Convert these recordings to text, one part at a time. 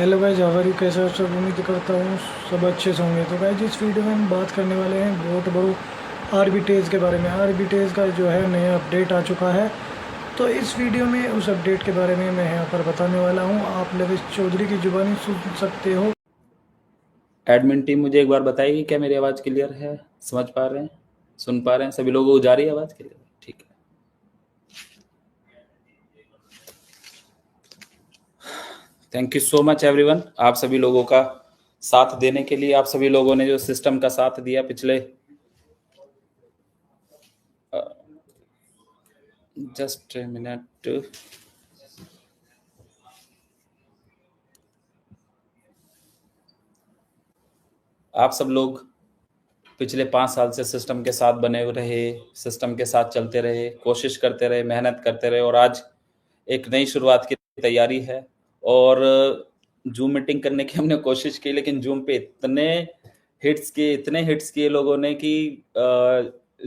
Hello guys, how are you? कैसे हो सब? उम्मीद करता हूँ सब अच्छे से होंगे। तो गाइस, इस वीडियो में हम बात करने वाले हैं बहुत बड़ो आरबीटेज के बारे में। आरबीटेज का जो है नया अपडेट आ चुका है। तो इस वीडियो में उस अपडेट के बारे में मैं यहाँ पर बताने वाला हूँ। आप लविश चौधरी की जुबानी सुन सकते हो। एडमिन टीम मुझे एक बार बताएगी क्या मेरी आवाज़ क्लियर है, समझ पा रहे हैं, सुन पा रहे हैं, सभी लोगों को जा रही है आवाज़ क्लियर? ठीक है। Thank you so much everyone, आप सभी लोगों का साथ देने के लिए। आप सभी लोगों ने जो सिस्टम का साथ दिया पिछले जस्ट मिनट, आप सब लोग पिछले 5 साल से सिस्टम के साथ बने हुए रहे, सिस्टम के साथ चलते रहे, कोशिश करते रहे, मेहनत करते रहे, और आज एक नई शुरुआत की तैयारी है। और जूम मीटिंग करने की हमने कोशिश की, लेकिन जूम पे इतने हिट्स किए लोगों ने कि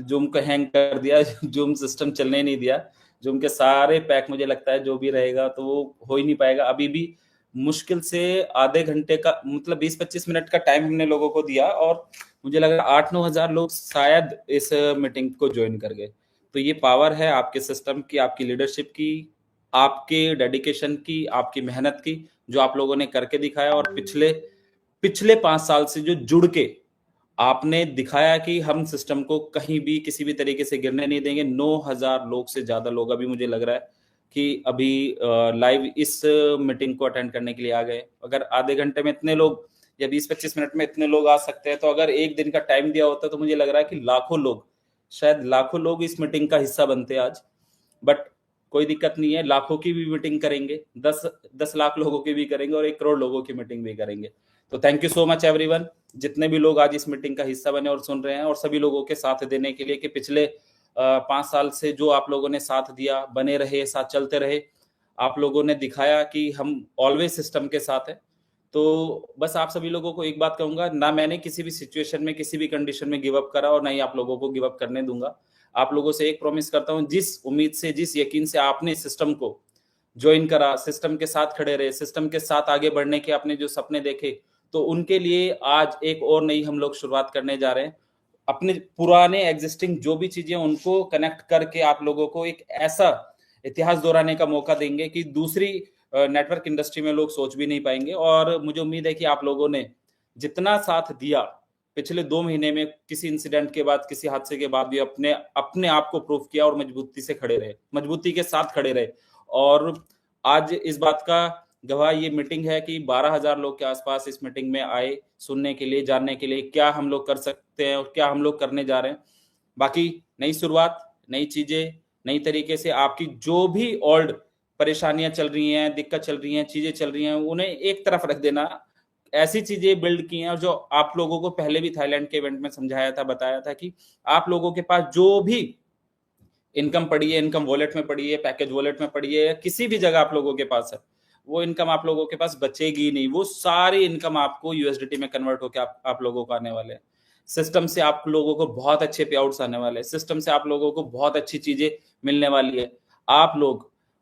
जूम को हैंग कर दिया। जूम सिस्टम चलने नहीं दिया। जूम के सारे पैक मुझे लगता है जो भी रहेगा तो वो हो ही नहीं पाएगा। अभी भी मुश्किल से आधे घंटे का, मतलब 20-25 मिनट का टाइम हमने लोगों को दिया, और मुझे लग रहा है 8-9 हजार लोग शायद इस मीटिंग को ज्वाइन कर गए। तो ये पावर है आपके सिस्टम की, आपकी लीडरशिप की, आपके डेडिकेशन की, आपकी मेहनत की, जो आप लोगों ने करके दिखाया। और पिछले पिछले 5 साल से जो जुड़ के आपने दिखाया कि हम सिस्टम को कहीं भी किसी भी तरीके से गिरने नहीं देंगे। 9,000 लोग से ज्यादा लोग अभी मुझे लग रहा है कि अभी लाइव इस मीटिंग को अटेंड करने के लिए आ गए। अगर आधे घंटे में इतने लोग या 20-25 मिनट में इतने लोग आ सकते हैं, तो अगर एक दिन का टाइम दिया होता तो मुझे लग रहा है कि लाखों लोग, शायद लाखों लोग इस मीटिंग का हिस्सा बनते आज। बट कोई दिक्कत नहीं है, लाखों की भी मीटिंग करेंगे, 10 लाख लोगों की भी करेंगे, और 1 करोड़ लोगों की मीटिंग भी करेंगे। तो thank you so much everyone, जितने भी लोग आज इस मीटिंग का हिस्सा बने और सुन रहे हैं, और सभी लोगों के साथ देने के लिए कि पिछले 5 साल से जो आप लोगों ने साथ दिया, बने रहे, साथ चलते रहे। आप लोगों ने दिखाया कि हम ऑलवेज सिस्टम के साथ हैं। तो बस आप सभी लोगों को एक बात कहूंगा, ना मैंने किसी भी सिचुएशन में, किसी भी कंडीशन में गिव अप करा, और ना ही आप लोगों को गिव अप करने दूंगा। आप लोगों से एक प्रॉमिस करता हूं, जिस उम्मीद से, जिस यकीन से आपने सिस्टम को ज्वाइन करा, सिस्टम के साथ खड़े रहे, सिस्टम के साथ आगे बढ़ने के आपने जो सपने देखे, तो उनके लिए आज एक और नई हम लोग शुरुआत करने जा रहे हैं। अपने पुराने एग्जिस्टिंग जो भी चीजें, उनको कनेक्ट करके आप लोगों को एक ऐसा इतिहास दोहराने का मौका देंगे कि दूसरी नेटवर्क इंडस्ट्री में लोग सोच भी नहीं पाएंगे। और मुझे उम्मीद है कि आप लोगों ने जितना साथ दिया पिछले 2 महीने में, किसी इंसिडेंट के बाद, किसी हादसे के बाद भी अपने अपने आप को प्रूव किया, और मजबूती से खड़े रहे, मजबूती के साथ खड़े रहे। और आज इस बात का गवाह ये मीटिंग है कि 12,000 लोग के आसपास इस मीटिंग में आए, सुनने के लिए, जानने के लिए क्या हम लोग कर सकते हैं और क्या हम लोग करने जा रहे हैं। बाकी नई शुरुआत, नई चीजें, नई तरीके से आपकी जो भी ओल्ड परेशानियां चल रही हैं, दिक्कत चल रही हैं, चीजें चल रही हैं, उन्हें एक तरफ रख देना। ऐसी चीजें बिल्ड की हैं जो आप लोगों को पहले भी थाईलैंड के इवेंट में समझाया था, बताया था कि आप लोगों के पास जो भी इनकम पड़ी है, इनकम वॉलेट में पड़ी है, पैकेज वॉलेट में पड़ी है, या किसी भी जगह आप लोगों के पास है, वो इनकम आप लोगों के पास बचेगी नहीं। वो सारी इनकम आपको यूएसडीटी में कन्वर्ट होकर आप लोगों को आने वाले हैं। सिस्टम से आप लोगों को बहुत अच्छे पे आउट्स आने वाले हैं। सिस्टम से आप लोगों को बहुत अच्छी चीजें मिलने वाली है।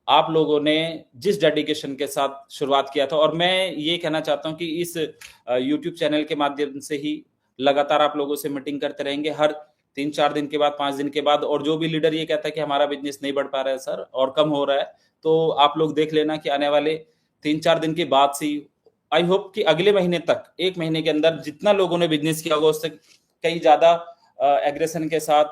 आप लोगों ने जिस डेडिकेशन के साथ शुरुआत किया था, और मैं ये कहना चाहता हूं कि इस यूट्यूब चैनल के माध्यम से ही लगातार आप लोगों से मीटिंग करते रहेंगे, हर 3-4 दिन के बाद, 5 दिन के बाद। और जो भी लीडर ये कहता है कि हमारा बिजनेस नहीं बढ़ पा रहा है सर, और कम हो रहा है, तो आप लोग देख लेना कि आने वाले 3-4 दिन के बाद से, आई होप कि अगले महीने तक, 1 महीने के अंदर जितना लोगों ने बिजनेस किया होगा उससे कहीं ज्यादा एग्रेशन के साथ,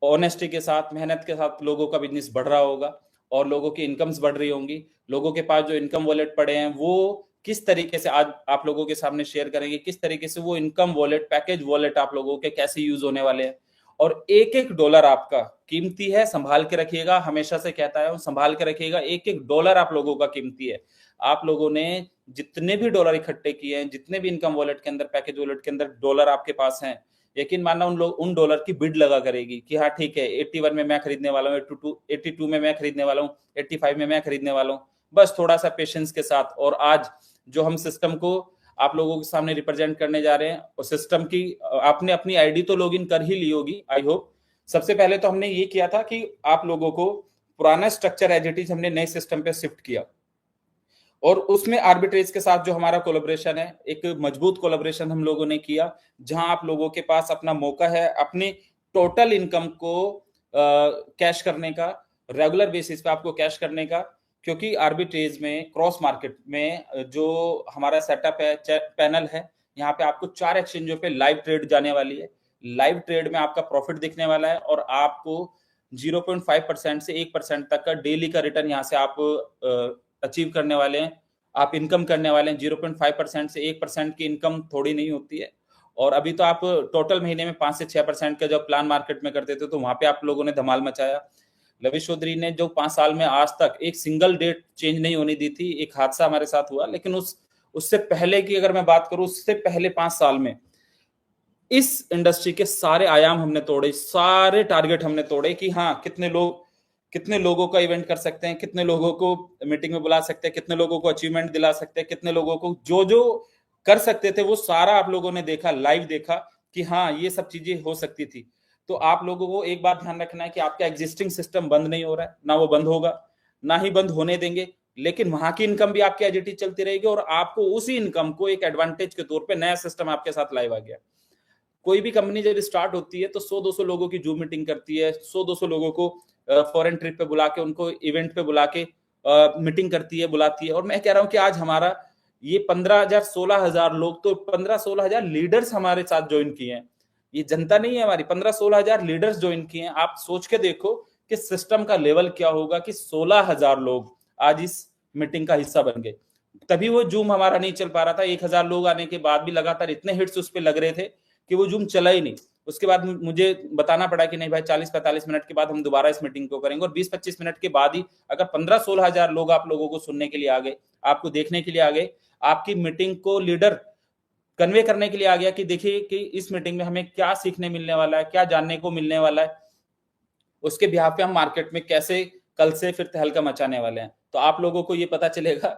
ऑनेस्टी के साथ, मेहनत के साथ लोगों का बिजनेस बढ़ रहा होगा, और लोगों की इनकम्स बढ़ रही होंगी। लोगों के पास जो इनकम वॉलेट पड़े हैं, वो किस तरीके से आज आप लोगों के सामने शेयर करेंगे, किस तरीके से वो इनकम वॉलेट, पैकेज वॉलेट आप लोगों के कैसे यूज होने वाले हैं। और एक एक डॉलर आपका कीमती है, संभाल के रखिएगा। हमेशा से कहता है, संभाल के रखिएगा। एक एक डॉलर आप लोगों का कीमती है। आप लोगों ने जितने भी डॉलर इकट्ठे किए हैं, जितने भी इनकम वॉलेट के अंदर, पैकेज वॉलेट के अंदर डॉलर आपके पास हैं, यकीन मानना उन डॉलर की बिड लगा करेगी कि हाँ ठीक है, 81 में मैं खरीदने वाला हूँ, 82 में मैं खरीदने वाला हूँ, 85 में मैं खरीदने वाला हूँ। बस थोड़ा सा पेशेंस के साथ। और आज जो हम सिस्टम को आप लोगों के सामने रिप्रेजेंट करने जा रहे हैं, और सिस्टम की आपने अपनी आईडी तो लॉगिन कर ही ली होगी, आई होप। सबसे पहले तो हमने ये किया था कि आप लोगों को पुराना स्ट्रक्चर एज इट इज हमने नए सिस्टम पे शिफ्ट किया। और उसमें आर्बिट्रेज के साथ जो हमारा कोलैबोरेशन है, एक मजबूत कोलैबोरेशन हम लोगों ने किया, जहां आप लोगों के पास अपना मौका है अपनी टोटल इनकम को कैश करने का, रेगुलर बेसिस पे आपको कैश करने का, क्योंकि आर्बिट्रेज में क्रॉस मार्केट में जो हमारा सेटअप है, पैनल है, यहाँ पे आपको 4 एक्सचेंजों पे लाइव ट्रेड जाने वाली है। लाइव ट्रेड में आपका प्रॉफिट दिखने वाला है और आपको 0.5% से 1% तक का डेली का रिटर्न यहाँ से आप अचीव करने वाले हैं, आप इनकम करने वाले हैं। 0.5% से 1% की इनकम थोड़ी नहीं होती है। और अभी तो आप टोटल महीने में 5 से 6% का जब प्लान मार्केट में करते थे तो वहां पे आप लोगों ने धमाल मचाया। लविश चौधरी ने जो 5 साल में आज तक एक सिंगल डेट चेंज नहीं होने दी थी, एक हादसा हमारे साथ हुआ, लेकिन उससे पहले की अगर मैं बात करूं, उससे पहले 5 साल में इस इंडस्ट्री के सारे आयाम हमने तोड़े, सारे टारगेट हमने तोड़े कि हाँ कितने लोगों का इवेंट कर सकते हैं, कितने लोगों को मीटिंग में बुला सकते हैं, कितने लोगों को अचीवमेंट दिला सकते हैं, कितने लोगों को जो जो कर सकते थे वो सारा आप लोगों ने देखा, लाइव देखा कि हाँ ये सब चीजें हो सकती थी। तो आप लोगों को एक बात ध्यान रखना है कि आपका एग्जिस्टिंग सिस्टम बंद नहीं हो रहा है, ना वो बंद होगा, ना ही बंद होने देंगे, लेकिन वहां की इनकम भी आपकी एज इट इज चलती रहेगी और आपको उसी इनकम को एक एडवांटेज के तौर पे नया सिस्टम आपके साथ लाइव आ गया। कोई भी कंपनी जब स्टार्ट होती है तो 100-200 लोगों की जूम मीटिंग करती है, 100-200 लोगों को फॉरेन ट्रिप पे बुला के, उनको इवेंट पे बुला के मीटिंग करती है, बुलाती है। और मैं कह रहा हूं कि आज हमारा ये 15,000 16,000 लोग, तो 15-16,000 लीडर्स हमारे साथ ज्वाइन किए हैं। ये जनता नहीं है हमारी, 15-16,000 लीडर्स ज्वाइन किए हैं। आप सोच के देखो कि सिस्टम का लेवल क्या होगा कि 16,000 लोग आज इस मीटिंग का हिस्सा बन गए। तभी वो जूम हमारा नहीं चल पा रहा था। 1,000 लोग आने के बाद भी लगातार इतने हिट्स उस पर लग रहे थे कि वो जूम चला ही नहीं। उसके बाद मुझे बताना पड़ा कि नहीं भाई, 40-45 मिनट के बाद हम दोबारा इस मीटिंग को करेंगे। और 20-25 मिनट के बाद ही अगर 15-16,000 लोग आप लोगों को सुनने के लिए आ गए, आपको देखने के लिए आ गए, आपकी मीटिंग को लीडर कन्वे करने के लिए आ गया कि देखिए कि इस मीटिंग में हमें क्या सीखने मिलने वाला है, क्या जानने को मिलने वाला है, उसके बिहाफ पे हम मार्केट में कैसे कल से फिर तहलका मचाने वाले हैं। तो आप लोगों को ये पता चलेगा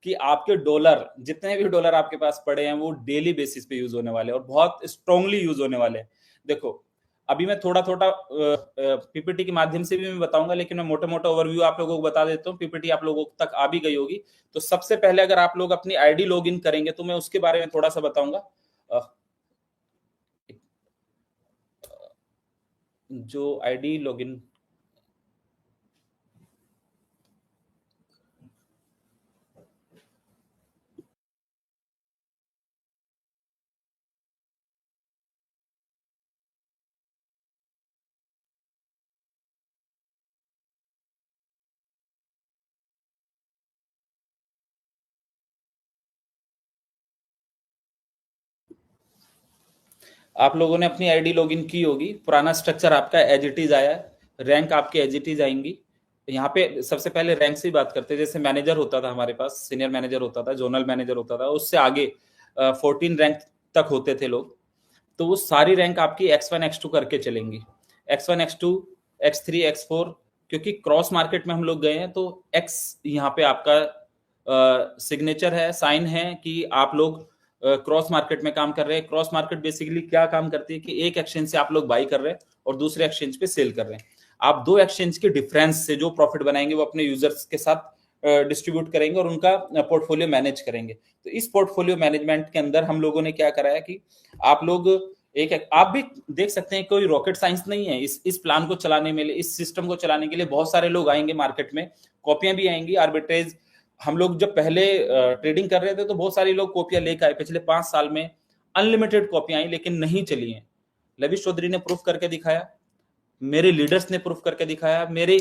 कि आपके डॉलर, जितने भी डॉलर आपके पास पड़े हैं, वो डेली बेसिस पे यूज होने वाले हैं और बहुत स्ट्रांगली यूज होने वाले हैं। देखो, अभी मैं थोड़ा थोड़ा पीपीटी के माध्यम से भी मैं बताऊंगा, लेकिन मैं मोटा मोटा ओवरव्यू आप लोगों को बता देता हूँ। पीपीटी आप लोगों तक आ भी गई होगी। तो सबसे पहले अगर आप लोग अपनी आईडी लॉग इन करेंगे तो मैं उसके बारे में थोड़ा सा बताऊंगा। जो आईडी लॉग इन, आप लोगों ने अपनी आईडी लॉगिन की होगी, पुराना स्ट्रक्चर आपका एज इट इज आया है, रैंक आपकी एज इट इज आएंगी। यहाँ पे सबसे पहले रैंक से ही बात करते हैं। जैसे मैनेजर होता था हमारे पास, सीनियर मैनेजर होता था, जोनल मैनेजर होता था, उससे आगे 14 रैंक तक होते थे लोग। तो वो सारी रैंक आपकी X1 X2 करके चलेंगी, X1 X2 X3 X4, क्योंकि क्रॉस मार्केट में हम लोग गए हैं तो X यहाँ पे आपका सिग्नेचर है, साइन है कि आप लोग क्रॉस मार्केट में काम कर रहे हैं। क्रॉस मार्केट बेसिकली क्या काम करती है कि एक एक्सचेंज से आप लोग बाई कर रहे हैं और दूसरे एक्सचेंज पे सेल कर रहे हैं। आप दो एक्सचेंज के डिफरेंस से जो प्रॉफिट बनाएंगे वो अपने यूजर्स के साथ डिस्ट्रीब्यूट करेंगे और उनका पोर्टफोलियो मैनेज करेंगे। तो इस पोर्टफोलियो मैनेजमेंट के अंदर हम लोगों ने क्या करा है कि आप लोग आप भी देख सकते हैं, कोई रॉकेट साइंस नहीं है इस प्लान को चलाने में, इस सिस्टम को चलाने के लिए बहुत सारे लोग आएंगे मार्केट में, कॉपियां भी आएंगी। आर्बिट्रेज हम लोग जब पहले ट्रेडिंग कर रहे थे तो बहुत सारे लोग कॉपियां लेकर आए, पिछले 5 साल में अनलिमिटेड कॉपियां आई लेकिन नहीं चली हैं। लविश चौधरी ने प्रूफ करके दिखाया, मेरे लीडर्स ने प्रूफ करके दिखाया, मेरे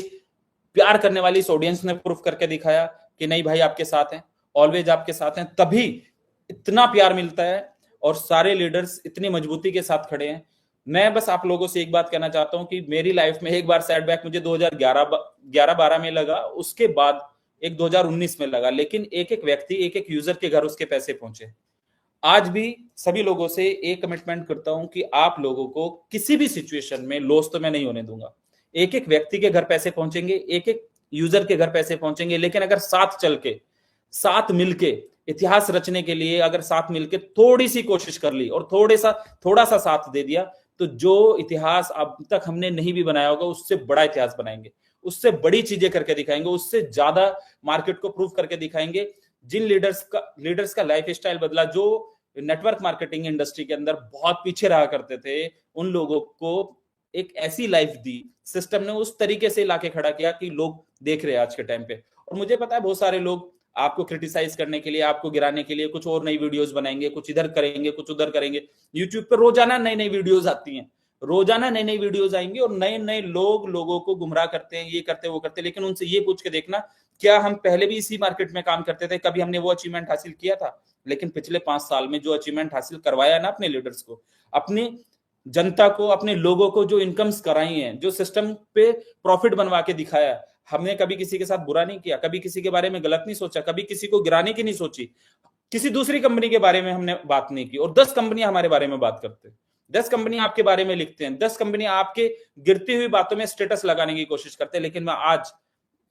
प्यार करने वाली इस ऑडियंस ने प्रूफ करके दिखाया कि नहीं भाई आपके साथ हैं, ऑलवेज आपके साथ हैं। तभी इतना प्यार मिलता है और सारे लीडर्स इतनी मजबूती के साथ खड़े हैं। मैं बस आप लोगों से एक बात कहना चाहता हूं कि मेरी लाइफ में एक बार सेटबैक मुझे 2011-12 में लगा, उसके बाद एक 2019 में लगा, लेकिन एक एक व्यक्ति, एक एक यूजर के घर उसके पैसे पहुंचे। आज भी सभी लोगों से एक कमिटमेंट करता हूं कि आप लोगों को किसी भी सिचुएशन में लॉस तो मैं नहीं होने दूंगा। एक एक व्यक्ति के घर पैसे पहुंचेंगे, एक एक यूजर के घर पैसे पहुंचेंगे, लेकिन अगर साथ चल के, साथ मिलके इतिहास रचने के लिए अगर साथ मिलके थोड़ी सी कोशिश कर ली और थोड़ा सा साथ दे दिया, तो जो इतिहास अब तक हमने नहीं भी बनाया होगा उससे बड़ा इतिहास बनाएंगे, उससे बड़ी चीजें करके दिखाएंगे, उससे ज्यादा मार्केट को प्रूव करके दिखाएंगे। जिन लीडर्स का लाइफ स्टाइल बदला, जो नेटवर्क मार्केटिंग इंडस्ट्री के अंदर बहुत पीछे रहा करते थे, उन लोगों को एक ऐसी लाइफ दी, सिस्टम ने उस तरीके से लाके खड़ा किया कि लोग देख रहे हैं आज के टाइम पे। और मुझे पता है बहुत सारे लोग आपको क्रिटिसाइज करने के लिए, आपको गिराने के लिए कुछ और नई वीडियोस बनाएंगे, कुछ इधर करेंगे, कुछ उधर करेंगे। यूट्यूब पे रोजाना नई नई वीडियोस आती हैं, रोजाना नई नई वीडियोस आएंगी और नए नए लोगों को गुमराह करते हैं, ये करते वो करते। लेकिन उनसे ये पूछ के देखना, क्या हम पहले भी इसी मार्केट में काम करते थे, कभी हमने वो अचीवमेंट हासिल किया था? लेकिन पिछले 5 साल में जो अचीवमेंट हासिल करवाया ना अपने लीडर्स को, अपनी जनता को, अपने लोगों को जो इनकम्स कराई हैं, जो सिस्टम पे प्रॉफिट बनवा के दिखाया, हमने कभी किसी के साथ बुरा नहीं किया, कभी किसी के बारे में गलत नहीं सोचा, कभी किसी को गिराने की नहीं सोची, किसी दूसरी कंपनी के बारे में हमने बात नहीं की। और 10 कंपनी हमारे बारे में बात करते हैं, 10 कंपनी आपके बारे में लिखते हैं, 10 कंपनी आपके गिरती हुई बातों में स्टेटस लगाने की कोशिश करते हैं। लेकिन मैं आज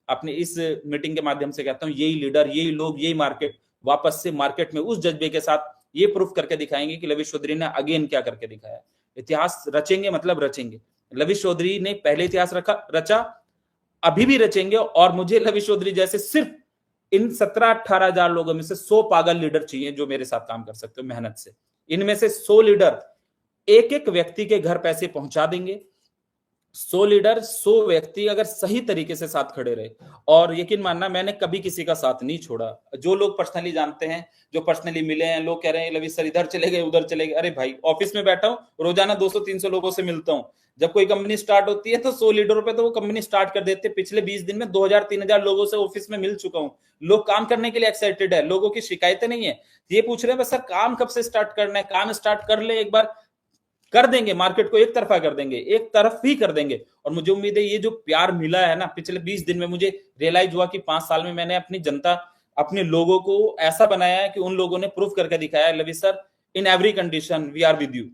अपनी इस मीटिंग के माध्यम से कहता हूं, यही लीडर, यही लोग, यही मार्केट वापस से मार्केट में उस जज्बे के साथ ये प्रूफ करके दिखाएंगे कि लविश चौधरी ने अगेन क्या करके दिखाया। इतिहास रचेंगे, मतलब रचेंगे। लविश चौधरी ने पहले इतिहास रचा, अभी भी रचेंगे। और मुझे लविश चौधरी जैसे सिर्फ इन 17-18 हजार लोगों में से 100 पागल लीडर चाहिए जो मेरे साथ काम कर सकते हो मेहनत से। इनमें से 100 लीडर एक एक व्यक्ति के घर पैसे पहुंचा देंगे। 100 लीडर, 100 व्यक्ति अगर सही तरीके से साथ खड़े रहे, और यकीन मानना मैंने कभी किसी का साथ नहीं छोड़ा। जो लोग पर्सनली जानते हैं, जो पर्सनली मिले हैं, लोग कह रहे हैं लविश सर इधर चले गए, उधर चले गए। अरे भाई, ऑफिस में बैठा हूं, रोजाना 200-300 लोगों से मिलता हूं। जब कोई कंपनी स्टार्ट होती है तो 100 लीडरों पे तो वो कंपनी स्टार्ट कर देते। पिछले 20 दिन में 2000-3000 लोगों से ऑफिस में मिल चुका हूं। लोग काम करने के लिए एक्साइटेड है, लोगों की शिकायतें नहीं है। ये पूछ रहे हैं बस सर काम कब से स्टार्ट करना है, काम स्टार्ट कर ले एक बार, कर देंगे, मार्केट को एक तरफा कर देंगे, एक तरफ ही कर देंगे। और मुझे उम्मीद है ये जो प्यार मिला है ना पिछले 20 दिन में, मुझे रियलाइज हुआ कि 5 साल में मैंने अपनी जनता, अपने लोगों को ऐसा बनाया है कि उन लोगों ने प्रूफ करके दिखाया है, Lavish sir in every condition we are with you.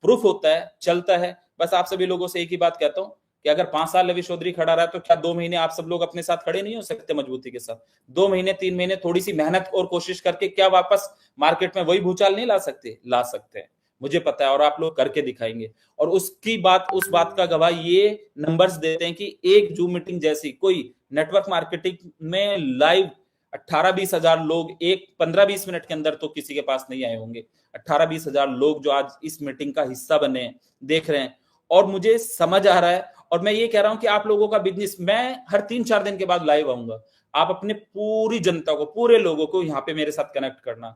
Proof होता है, चलता है। बस आप सभी लोगों से एक ही बात कहता हूं कि अगर 5 साल लविश चौधरी खड़ा रहा तो क्या 2 महीने आप सब लोग अपने साथ खड़े नहीं हो सकते मजबूती के साथ? 2 महीने, 3 महीने थोड़ी सी मेहनत और कोशिश करके क्या वापस मार्केट में वही भूचाल नहीं ला सकते? ला सकते हैं, मुझे पता है, और आप लोग करके दिखाएंगे। और उस बात का गवाह ये नंबर्स देते हैं कि एक जूम मीटिंग जैसी कोई नेटवर्क मार्केटिंग में लाइव 18-20 हजार लोग एक 15-20 मिनट के अंदर तो किसी के पास नहीं आए होंगे। 18-20 हजार लोग जो आज इस मीटिंग का हिस्सा बने हैं, देख रहे हैं। और मुझे समझ आ रहा है, और मैं ये कह रहा हूं कि आप लोगों का बिजनेस, मैं हर 3-4 दिन के बाद लाइव आऊंगा। आप अपने पूरी जनता को, पूरे लोगों को यहाँ पे मेरे साथ कनेक्ट करना,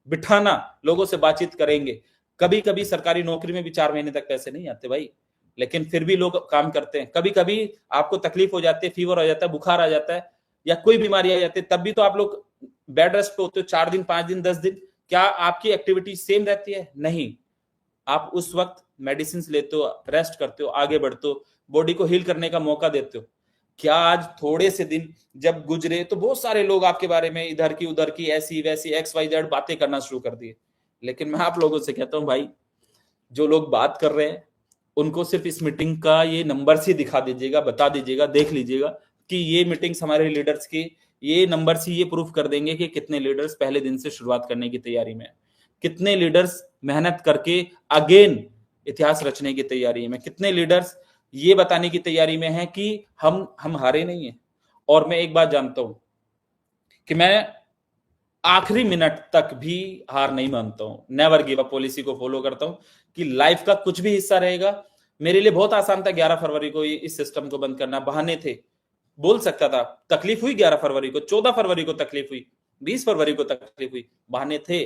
बिठाना, लोगों से बातचीत करेंगे। कभी कभी सरकारी नौकरी में भी 4 महीने तक पैसे नहीं आते भाई, लेकिन फिर भी लोग काम करते हैं। कभी कभी आपको तकलीफ हो जाती है, फीवर हो जाता है, बुखार आ जाता है, या कोई बीमारी आ जाती है, तब भी तो आप लोग बेड रेस्ट पे होते हो 4 दिन, 5 दिन, 10 दिन। क्या आपकी एक्टिविटी सेम रहती है? नहीं। आप उस वक्त मेडिसिन लेते हो, रेस्ट करते हो, आगे बढ़ते हो, बॉडी को हील करने का मौका देते हो। क्या आज थोड़े से दिन जब गुजरे तो बहुत सारे लोग आपके बारे में इधर की उधर की, ऐसी वैसी, XYZ बातें करना शुरू कर दिए। लेकिन मैं आप लोगों से कहता हूं भाई, जो लोग बात कर रहे हैं उनको सिर्फ इस मीटिंग का ये नंबर से दिखा दीजिएगा, बता दीजिएगा, देख लीजिएगा कि ये मीटिंग्स हमारे लीडर्स की, ये नंबर से ये प्रूफ कर देंगे कि कितने लीडर्स पहले दिन से शुरुआत करने की तैयारी में है, कितने लीडर्स मेहनत करके अगेन इतिहास रचने की तैयारी में, कितने लीडर्स ये बताने की तैयारी में है कि हम हारे नहीं है। और मैं एक बात जानता हूं कि मैं आखिरी मिनट तक भी हार नहीं मानता हूं, नेवर गिव अप पॉलिसी को फॉलो करता हूं कि लाइफ का कुछ भी हिस्सा रहेगा। मेरे लिए बहुत आसान था 11 फरवरी को इस सिस्टम को बंद करना, बहाने थे, बोल सकता था, तकलीफ हुई 11 फरवरी को, 14 फरवरी को तकलीफ हुई, 20 फरवरी को तकलीफ हुई, बहाने थे,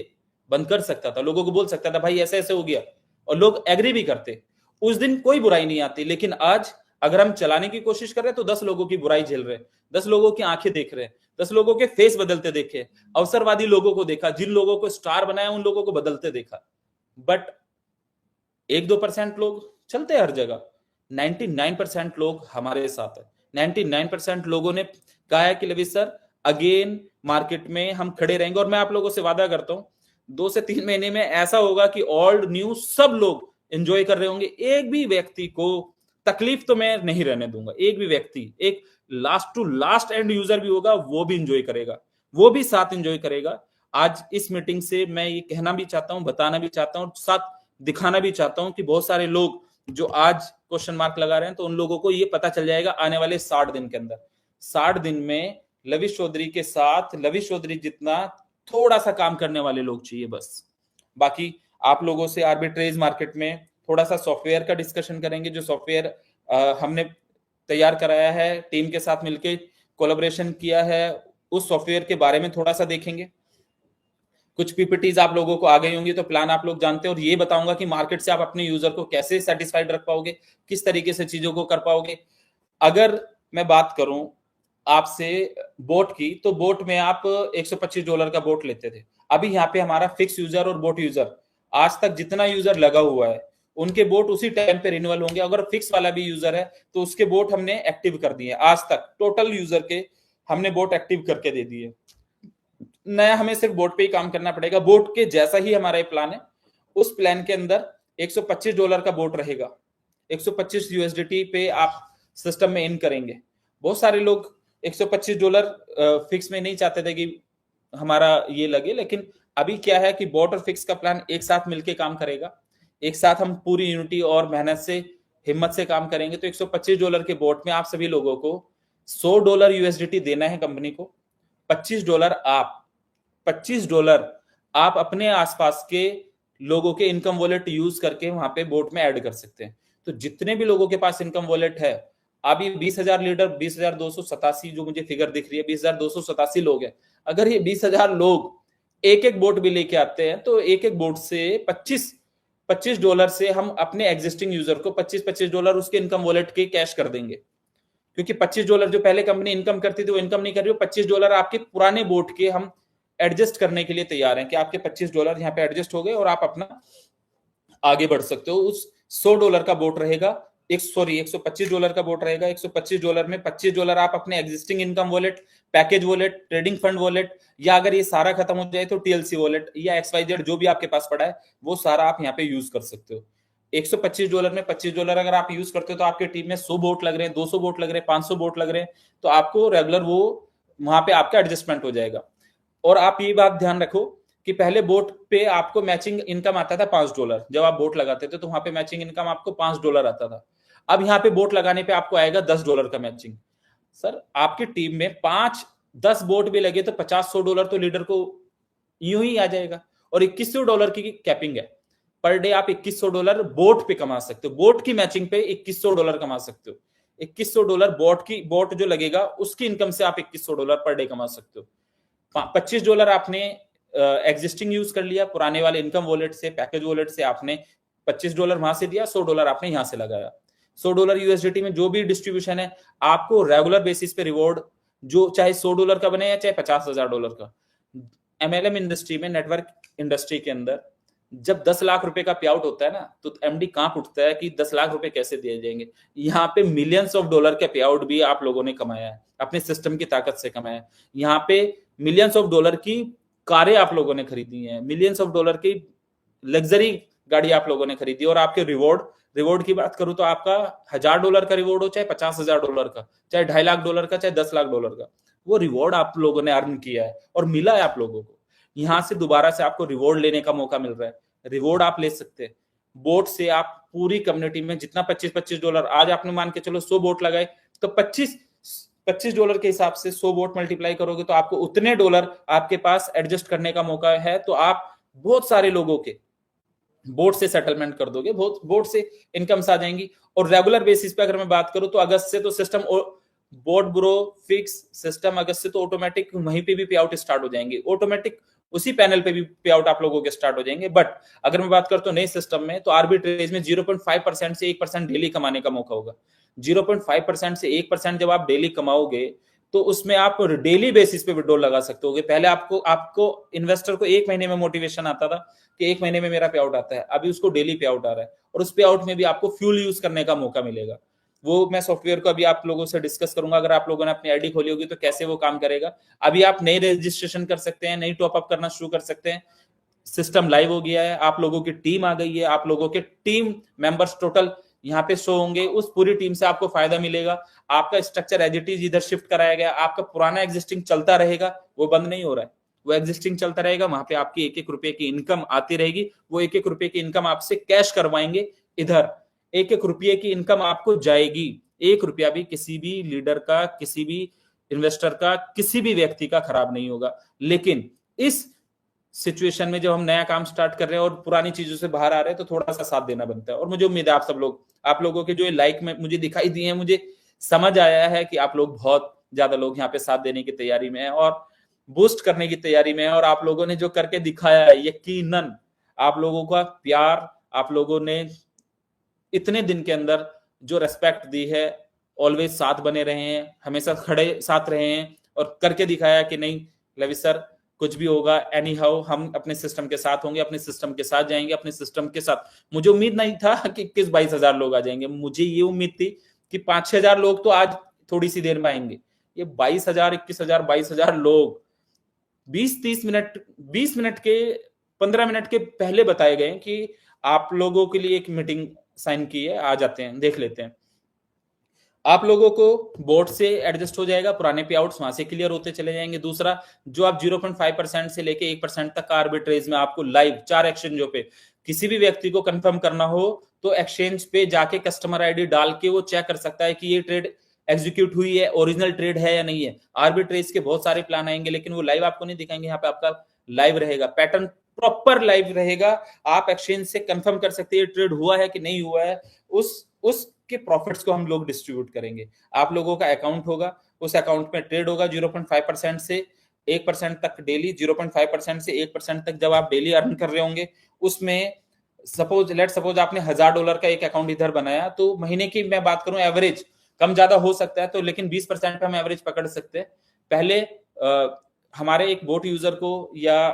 बंद कर सकता था, लोगों को बोल सकता था भाई ऐसे ऐसे हो गया, और लोग एग्री भी करते, उस दिन कोई बुराई नहीं आती। लेकिन आज अगर हम चलाने की कोशिश कर रहे हैं तो 10 लोगों की बुराई झेल रहे हैं, 10 लोगों की आंखें देख रहे हैं, 10 लोगों के फेस बदलते देखे, अवसरवादी लोगों को देखा, जिन लोगों को स्टार बनाया उन लोगों को बदलते देखा। बट 1-2% लोग चलते हैं हर जगह, 99% लोग हमारे साथ है। 99% लोगों ने कहा है कि लविश सर अगेन मार्केट में हम खड़े रहेंगे। और मैं आप लोगों से वादा करता हूं 2 से 3 महीने में ऐसा होगा कि ओल्ड न्यू सब लोग एंजॉय कर रहे होंगे। एक भी व्यक्ति को तकलीफ तो मैं नहीं रहने दूंगा, एक भी व्यक्ति, एक last to last end user भी होगा, वो भी एंजॉय करेगा, वो भी साथ एंजॉय करेगा। आज इस मीटिंग से मैं ये कहना भी चाहता हूं, बताना भी चाहता हूं, साथ दिखाना भी चाहता हूं कि बहुत सारे लोग जो आज क्वेश्चन मार्क लगा रहे हैं, तो उन लोगों को ये पता चल जाएगा आने वाले 60 दिन के अंदर, 60 दिन में लविश चौधरी के साथ लविश चौधरी जितना थोड़ा सा काम करने वाले लोग चाहिए बस। बाकी आप लोगों से आर्बिट्रेज मार्केट में थोड़ा सा सॉफ्टवेयर का डिस्कशन करेंगे, जो सॉफ्टवेयर हमने तैयार कराया है, टीम के साथ मिलकर कोलैबोरेशन किया है, उस सॉफ्टवेयर के बारे में थोड़ा सा देखेंगे। कुछ पीपीटीज आप लोगों को आ गई होंगी तो प्लान आप लोग जानते हैं, और ये बताऊंगा कि मार्केट से आप अपने यूजर को कैसे सेटिस्फाइड रख पाओगे, किस तरीके से चीजों को कर पाओगे। अगर मैं बात करूं आपसे बोट की, तो बोट में आप $125 का बोट लेते थे। अभी यहाँ पे हमारा फिक्स यूजर और बोट यूजर, आज तक जितना यूजर लगा हुआ है उनके बोट उसी टाइम पे रिन्यूअल होंगे। अगर फिक्स वाला भी यूजर है तो उसके बोट हमने एक्टिव कर दिए। आज तक टोटल यूजर के हमने बोट एक्टिव करके दे दिए। नया हमें सिर्फ बोट पे ही काम करना पड़ेगा। बोट के जैसा ही हमारा ये प्लान है, उस प्लान के अंदर $125 का बोट रहेगा। 125 USDT पे आप सिस्टम में इन करेंगे। बहुत सारे लोग $125 फिक्स में नहीं चाहते थे कि हमारा ये लगे, लेकिन अभी क्या है कि बोट और फिक्स का प्लान एक साथ मिलके काम करेगा। एक साथ हम पूरी यूनिटी और मेहनत से, हिम्मत से काम करेंगे। तो $125 के बोट में आप सभी लोगों को $100 USDT देना है कंपनी को। $25 आप अपने आसपास के लोगों के इनकम वॉलेट यूज करके वहां पे बोट में ऐड कर सकते हैं। तो जितने भी लोगों के पास इनकम वॉलेट है, अभी 20,000 लीडर, 20,287 जो मुझे फिगर दिख रही है, 20,287 लोग हैं। अगर ये 20,000 लोग एक एक बोट भी लेके आते हैं तो एक एक बोट से $25 से हम अपने एग्जिस्टिंग यूजर को $25 उसके इनकम वॉलेट के कैश कर देंगे। क्योंकि $25 जो पहले कंपनी इनकम करती थी वो इनकम नहीं कर रही। $25 आपके पुराने बोट के हम एडजस्ट करने के लिए तैयार हैं कि आपके $25 यहाँ पे एडजस्ट हो गए और आप अपना आगे बढ़ सकते हो। उस $100 का बोट रहेगा, $125 का बोट रहेगा। $125 में $25 आप अपने existing income wallet, package wallet, trading fund wallet, या अगर ये सारा खत्म हो जाए तो TLC वॉलेट या XYZ जो भी आपके पास पड़ा है वो सारा आप यहाँ पे यूज कर सकते हो। $125 में $25 अगर आप यूज करते हो तो आपके टीम में 100 बोट लग रहे हैं, 200 बोट लग रहे हैं, 500 बोट लग रहे हैं, तो आपको रेगुलर वो वहां पे आपका एडजस्टमेंट हो जाएगा। और आप ये बात ध्यान रखो कि पहले बोट पे आपको मैचिंग इनकम आता था $5। जब आप बोट लगाते थे तो वहां पे मैचिंग इनकम आपको $5 आता था। अब यहाँ पे बोट लगाने पे आपको आएगा $10 का मैचिंग। सर आपकी टीम में 5-10 बोट भी लगे तो $50-100 तो लीडर को यूं ही आ जाएगा। और $2100 की कैपिंग है। पर डे आप $2100 बोट पे कमा सकते हो। बोट की मैचिंग पे $2100 कमा सकते हो। $2100 बोट जो लगेगा उसकी इनकम से आप $2100 पर डे कमा सकते हो। $25 आपने एग्जिस्टिंग यूज कर लिया, पुराने वाले इनकम वॉलेट से, पैकेज वॉलेट से आपने $25 वहां से दिया, $100 आपने यहां से लगाया। $100 USDT में जो भी डिस्ट्रीब्यूशन है आपको रेगुलर बेसिस पे रिवॉर्ड, जो चाहे $100 का बने या चाहे $50,000 का। MLM इंडस्ट्री में, नेटवर्क इंडस्ट्री के अंदर जब 10 लाख रुपए का पे आउट होता है ना, तो MD कांप उठता है कि 10 लाख रुपए कैसे दिए जाएंगे। यहाँ पे मिलियंस ऑफ डॉलर का पे आउट भी आप लोगों ने कमाया है, अपने सिस्टम की ताकत से कमाया है। यहाँ पे मिलियंस ऑफ डॉलर की कारें आप लोगों ने खरीदी हैं, मिलियंस ऑफ डॉलर की लग्जरी गाड़ी आप लोगों ने खरीदी। और आपके रिवॉर्ड की बात करूं तो आपका $1,000 का रिवॉर्ड हो, चाहे $50,000 का, चाहे $2.5 लाख का, चाहे $10 लाख का, वो रिवॉर्ड आप लोगों ने अर्न किया है और मिला है आप लोगों को। यहां से दोबारा से आपको रिवॉर्ड लेने का मौका मिल रहा है। रिवॉर्ड आप ले सकते हैं बोट से। आप पूरी कम्युनिटी में जितना $25 आज आपने मान के चलो 100 बोट लगाए, तो $25 के हिसाब से 100 बोट मल्टीप्लाई करोगे तो आपको उतने डॉलर आपके पास एडजस्ट करने का मौका है। तो आप बहुत सारे लोगों के बोट से सेटलमेंट कर दोगे, बोट से इनकम्स आ जाएंगी। और रेगुलर बेसिस पे अगर मैं बात करूं तो अगस्त से तो सिस्टम बोट ब्रो फिक्स सिस्टम, अगस्त से तो ऑटोमेटिक वहीं पे भी पे आउट स्टार्ट हो जाएंगे, ऑटोमेटिक उसी पैनल पे भी पे आउट आप लोगों के स्टार्ट हो जाएंगे। बट अगर मैं बात करता हूं नए सिस्टम में, तो आर्बिट्रेज में 0.5% से 1% डेली कमाने का मौका होगा। 0.5% से 1% जब आप डेली कमाओगे तो उसमें आप डेली बेसिस पे विड्रॉल लगा सकते होगे। पहले आपको इन्वेस्टर को 1 महीने में मोटिवेशन आता था कि 1 महीने में मेरा पे आउट आता है, अभी उसको डेली पे आउट आ रहा है। और उस पे आउट में भी आपको फ्यूल यूज करने का मौका मिलेगा। वो मैं सॉफ्टवेयर को अभी आप लोगों से डिस्कस करूंगा। अगर आप लोगों ने अपनी आईडी खोली होगी तो कैसे वो काम करेगा। अभी आप नई रजिस्ट्रेशन कर सकते हैं, नई टॉपअप करना शुरू कर सकते हैं। सिस्टम लाइव हो गया है, आप लोगों की टीम आ गई है, आप लोगों के टीम मेंबर्स टोटल यहाँ पे शो होंगे। उस पूरी टीम से आपको फायदा मिलेगा। आपका स्ट्रक्चर एज इट इज इधर शिफ्ट कराया गया, आपका पुराना एग्जिस्टिंग चलता रहेगा, वो बंद नहीं हो रहा है, वो एग्जिस्टिंग चलता रहेगा। वहां पे आपकी एक रुपए की इनकम आती रहेगी। वो एक रुपए की इनकम आपसे कैश करवाएंगे, इधर एक रुपये की इनकम आपको जाएगी। 1 रुपया भी किसी भी लीडर का, किसी भी इन्वेस्टर का, किसी भी व्यक्ति का खराब नहीं होगा। लेकिन इस सिचुएशन में जब हम नया काम स्टार्ट कर रहे हैं और पुरानी चीजों से बाहर आ रहे हैं तो थोड़ा सा साथ देना बनता है। और मुझे उम्मीद है आप सब लोग, आप लोगों के जो लाइक में मुझे दिखाई दिए हैं, मुझे समझ आया है कि आप लोग बहुत ज्यादा लोग यहाँ पे साथ देने की तैयारी में है और बूस्ट करने की तैयारी में है। और आप लोगों ने जो करके दिखाया है, यकीनन आप लोगों का प्यार, आप लोगों ने इतने दिन के अंदर जो रेस्पेक्ट दी है, ऑलवेज साथ बने रहे हैं, हमेशा खड़े साथ रहे हैं और करके दिखाया कि नहीं लवी सर कुछ भी होगा एनी हाउ हम अपने सिस्टम के साथ होंगे, अपने सिस्टम के साथ जाएंगे, अपने सिस्टम के साथ। मुझे उम्मीद नहीं था कि 21-22 हजार लोग आ जाएंगे, मुझे ये उम्मीद थी कि 5-6 हजार लोग तो आज थोड़ी सी देर में आएंगे। ये 22 हजार, 21 हजार, 22 हजार लोग 20-30 मिनट, 20 मिनट के 15 मिनट के पहले बताए गए कि आप लोगों के लिए एक मीटिंग साइन की है, आ जाते हैं, देख लेते हैं। आप लोगों को बोर्ड से एडजस्ट हो जाएगा, पुराने पे आउट्स वहां से क्लियर होते चले जाएंगे। दूसरा, जो आप 0.5% से लेके 1% तक का आर्बिट्रेज में आपको लाइव 4 एक्सचेंजों पे किसी भी व्यक्ति को कंफर्म करना हो तो एक्सचेंज पे जाके कस्टमर आईडी डाल के वो चेक कर सकता है कि ये ट्रेड एग्जीक्यूट हुई है, ओरिजिनल ट्रेड है या नहीं है। आर्बिट्रेज के बहुत सारे प्लान आएंगे लेकिन वो लाइव आपको नहीं दिखाएंगे, यहाँ पे आपका लाइव रहेगा, पैटर्न प्रॉपर लाइव रहेगा। आप एक्सचेंज से कंफर्म कर सकते हैं ट्रेड हुआ है कि नहीं हुआ है। उसके प्रॉफिट्स को हम लोग डिस्ट्रीब्यूट करेंगे। आप लोगों का अकाउंट होगा, उस अकाउंट में ट्रेड होगा 0.5% से 1% तक डेली, 0.5% से 1% तक जब आप डेली अर्न कर रहे होंगे, उसमें सपोज आपने $1000 का एक अकाउंट इधर बनाया, तो महीने की मैं बात करूं एवरेज कम ज्यादा हो सकता है, तो लेकिन 20% पे हम एवरेज पकड़ सकते हैं। पहले हमारे एक बोट यूजर को या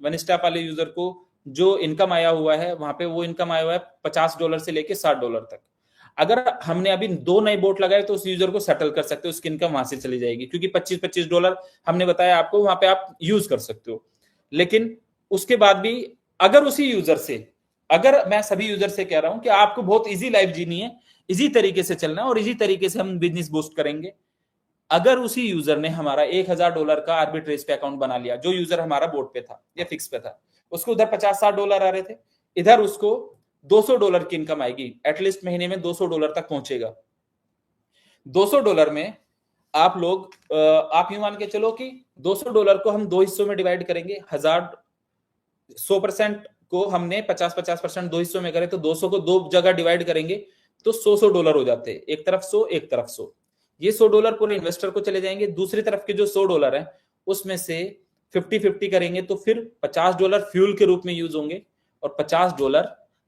वन स्टॉप वाले यूजर को जो इनकम आया हुआ है, वहां पे वो इनकम आया हुआ है $50 से लेके $60 तक। अगर हमने अभी 2 नए बोट लगाए तो उस यूजर को सेटल कर सकते हो, उसकी इनकम वहां से चली जाएगी, क्योंकि $25-25 हमने बताया आपको, वहां पे आप यूज कर सकते हो। लेकिन उसके बाद भी अगर उसी यूजर से, अगर मैं सभी यूजर से कह रहा हूं कि आपको बहुत इजी लाइफ जीनी है, इजी तरीके से चलना है और इजी तरीके से हम बिजनेस बूस्ट करेंगे। अगर उसी यूजर ने हमारा $1000 का आर्बिट्रेज पे अकाउंट बना लिया, जो यूजर हमारा बोर्ड पे था या फिक्स पे था, उसको उधर $50-60 आ रहे थे, इधर उसको $200 की इनकम आएगी, एटलीस्ट महीने में $200 तक पहुंचेगा। $200 में आप लोग आप यूं मान के चलो कि $200 को हम 2 हिस्सों में डिवाइड करेंगे। 100% को हमने 50-50% 2 हिस्सों में करे तो 200 को 2 जगह डिवाइड करेंगे तो $100 हो जाते हैं, एक तरफ 100 एक तरफ 100। ये $100 पूरे इन्वेस्टर को चले जाएंगे। दूसरी तरफ के जो $100 है उसमें से 50-50 करेंगे तो फिर $50 फ्यूल के रूप में यूज होंगे और $50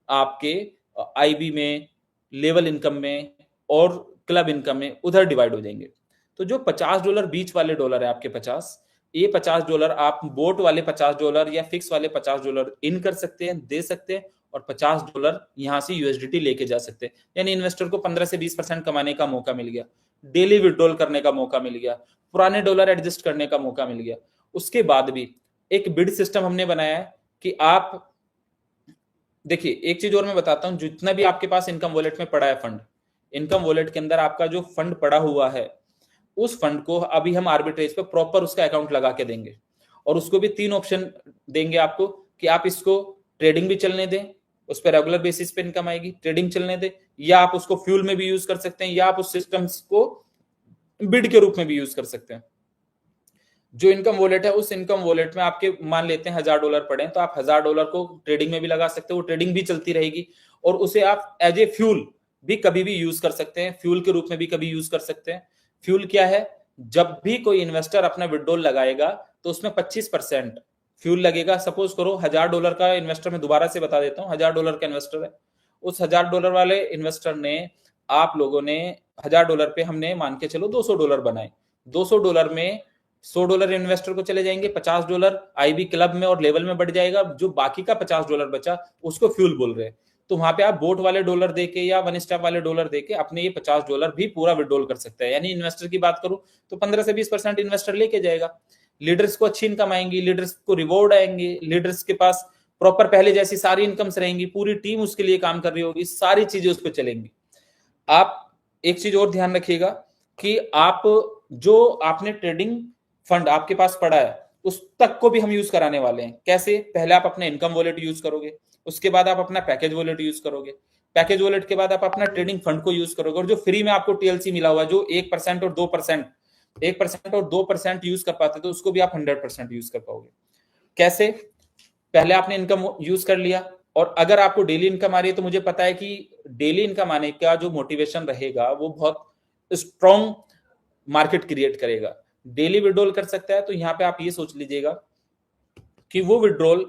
आपके आईबी में, लेवल इनकम में और क्लब इनकम में उधर डिवाइड हो जाएंगे। तो जो $50 बीच वाले डॉलर है आपके 50, ये $50 आप बोट वाले $50 या फिक्स वाले $50 इन कर सकते हैं, दे सकते हैं और $50 यहां से यूएसडीटी लेके जा सकते हैं। यानी इन्वेस्टर को 15 से 20% कमाने का मौका मिल गया, डेली विड्रॉल करने का मौका मिल गया, पुराने डॉलर एडजस्ट करने का मौका मिल गया। उसके बाद भी एक बिड सिस्टम हमने बनाया है कि आप देखिए, एक चीज और मैं बताता हूं, जितना भी आपके पास इनकम वॉलेट में पड़ा है फंड, इनकम वॉलेट के अंदर आपका जो फंड पड़ा हुआ है, उस फंड को अभी हम आर्बिट्रेज पे प्रॉपर उसका अकाउंट लगा के देंगे और उसको भी 3 ऑप्शन देंगे आपको कि आप इसको ट्रेडिंग भी चलने दें, उस पर रेगुलर बेसिस पे इनकम आएगी, ट्रेडिंग चलने दें, या आप उसको फ्यूल में भी यूज कर सकते हैं, या आप उस सिस्टम्स को बिड के रूप में भी यूज कर सकते हैं। जो इनकम वॉलेट है, उस इनकम वॉलेट में आपके मान लेते हैं $1000 पड़े, तो आप $1000 को ट्रेडिंग में भी लगा सकते हो, वो ट्रेडिंग भी चलती रहेगी और उसे आप एज ए फ्यूल भी कभी भी यूज कर सकते हैं, फ्यूल के रूप में भी कभी यूज कर सकते हैं। फ्यूल क्या है? जब भी कोई इन्वेस्टर अपना विड्रॉल लगाएगा तो उसमें 25% फ्यूल लगेगा। सपोज करो $1000 का इन्वेस्टर, मैं दोबारा से बता देता हूँ, $1000 का इन्वेस्टर है, उस $1000 वाले इन्वेस्टर ने, आप लोगों ने $1000 पे हमने मान के चलो $200 बनाए, $200 में $100 इन्वेस्टर को चले जाएंगे, $50 आईबी क्लब में और लेवल में बढ़ जाएगा, जो बाकी का $50 बचा उसको फ्यूल बोल रहे हैं। तो वहां पे आप बोट वाले डॉलर देके या वन स्टॉप वाले डॉलर देके अपने ये $50 भी पूरा विड्रॉल कर सकते हैं। यानी इन्वेस्टर की बात करूं तो 15 से 20% इन्वेस्टर लेके जाएगा। लीडर्स को अच्छी इनकम आएंगी, लीडर्स को रिवॉर्ड आएंगे, लीडर्स के पास प्रॉपर पहले जैसी सारी इनकम्स रहेंगी, पूरी टीम उसके लिए काम कर रही होगी, सारी चीजें उस पर चलेंगी। आप एक चीज और ध्यान रखिएगा कि आप जो आपने ट्रेडिंग फंड आपके पास पड़ा है उस तक को भी हम यूज कराने वाले हैं। कैसे? पहले आप अपने इनकम वॉलेट यूज करोगे, उसके बाद आप अपना पैकेज वॉलेट यूज करोगे, पैकेज वॉलेट के बाद आप अपना ट्रेडिंग फंड को यूज करोगे और जो फ्री में आपको टीएलसी मिला हुआ है, जो 1% और 2% 1% और 2% यूज कर पाते तो उसको भी आप 100% यूज कर पाओगे। कैसे? पहले आपने इनकम यूज कर लिया, और अगर आपको डेली इनकम आ रही है तो मुझे पता है कि डेली इनकम आने का जो मोटिवेशन रहेगा वो बहुत स्ट्रॉन्ग मार्केट क्रिएट करेगा। डेली विड्रॉल कर सकता है, तो यहां पे आप ये सोच लीजिएगा कि वो विड्रॉल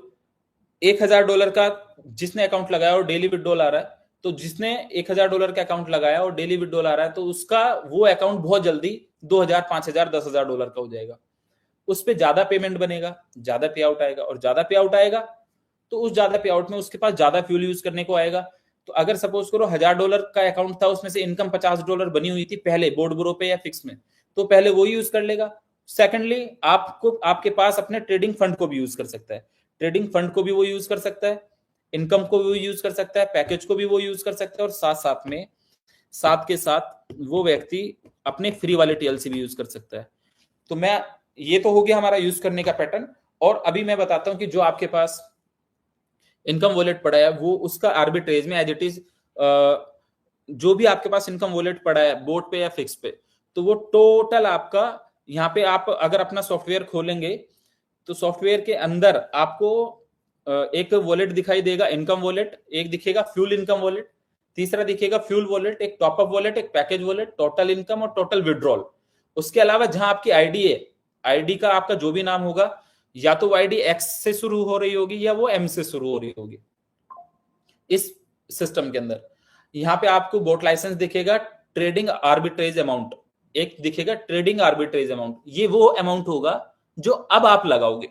$1000 का जिसने अकाउंट लगाया और डेली विड्रॉल आ रहा है, तो जिसने $1000 का अकाउंट लगाया और डेली विड्रॉल आ रहा है, तो उसका वो अकाउंट बहुत जल्दी 2000, 5000, $10,000 का हो जाएगा। उस पे ज्यादा पेमेंट बनेगा, ज्यादा पे आउट आएगा, और ज्यादा पे आउट आएगा तो उस ज्यादा पे आउट में उसके पास ज्यादा फ्यूल यूज करने को आएगा। तो अगर सपोज करो $1000 का अकाउंट था, उसमें से इनकम $50 बनी हुई थी पहले बोर्ड ब्रो पे या फिक्स में, तो पहले वो यूज कर लेगा। सेकेंडली, आपको आपके पास अपने ट्रेडिंग फंड को भी यूज कर सकता है, ट्रेडिंग फंड को भी वो यूज कर सकता है, इनकम को भी वो यूज कर सकता है, पैकेज को भी वो यूज कर सकता है, और साथ साथ में साथ के साथ वो व्यक्ति अपने फ्री वाले टीएलसी भी यूज कर सकता है। तो मैं ये तो हो गया हमारा यूज करने का पैटर्न। और अभी मैं बताता हूं कि जो आपके पास इनकम वॉलेट पड़ा है वो उसका आर्बिट्रेज में एज इट इज, जो भी आपके पास इनकम वॉलेट पड़ा है बोट पे या फिक्स पे, तो वो टोटल आपका यहाँ पे आप अगर अपना सॉफ्टवेयर खोलेंगे तो सॉफ्टवेयर के अंदर आपको एक वॉलेट दिखाई देगा, इनकम वॉलेट, एक दिखेगा फ्यूल इनकम वॉलेट, तीसरा दिखेगा फ्यूल वॉलेट, एक टॉपअप वॉलेट, एक पैकेज वॉलेट, टोटल इनकम और टोटल विड्रॉल। उसके अलावा जहां आपकी आईडी है, आईडी का आपका जो भी नाम होगा, या तो वो आईडी एक्स से शुरू हो रही होगी या वो एम से शुरू हो रही होगी इस सिस्टम के अंदर। यहां पे आपको बोट लाइसेंस दिखेगा, ट्रेडिंग आर्बिट्रेज अमाउंट एक दिखेगा, ट्रेडिंग आर्बिट्रेज अमाउंट, ये वो अमाउंट होगा जो अब आप लगाओगे,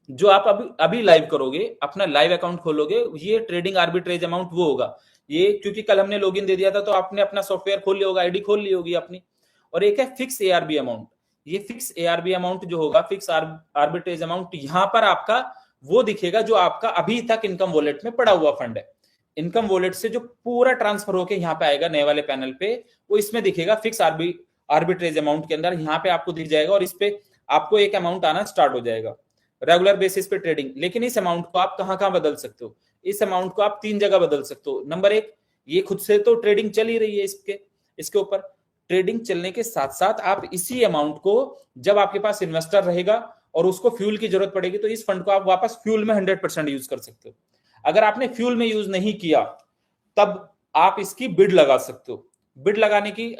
जो आप अभी अभी लाइव करोगे, अपना लाइव अकाउंट खोलोगे, ये ट्रेडिंग आर्बिट्रेज अमाउंट वो होगा। ये क्योंकि कल हमने लॉगिन दे दिया था तो आपने अपना सॉफ्टवेयर खोल लिया होगा, आईडी खोल ली होगी अपनी। और एक है फिक्स एआरबी अमाउंट, ये फिक्स एआरबी अमाउंट जो होगा, फिक्स आर्बिट्रेज अमाउंट, यहां पर आपका वो दिखेगा जो आपका अभी तक इनकम वॉलेट में पड़ा हुआ फंड है। इनकम वॉलेट से जो पूरा ट्रांसफर होके यहाँ पे आएगा नए वाले पैनल पे, वो इसमें दिखेगा फिक्स आर्बिट्रेज अमाउंट के अंदर, यहाँ पे आपको दिख जाएगा, और इस पे आपको एक अमाउंट आना स्टार्ट हो जाएगा रेगुलर बेसिस पे ट्रेडिंग। लेकिन इस अमाउंट को आप कहां कहां बदल सकते हो? इस अमाउंट को आप 3 जगह बदल सकते हो। नंबर 1, ये खुद से तो ट्रेडिंग चल ही रही है इसके ऊपर, ट्रेडिंग चलने के साथ साथ आप इसी अमाउंट को जब आपके पास इन्वेस्टर रहेगा और उसको फ्यूल की जरूरत पड़ेगी तो इस फंड को आप वापस फ्यूल में 100% यूज कर सकते हो। अगर आपने फ्यूल में यूज नहीं किया तब आप इसकी बिड लगा सकते हो। बिड लगाने की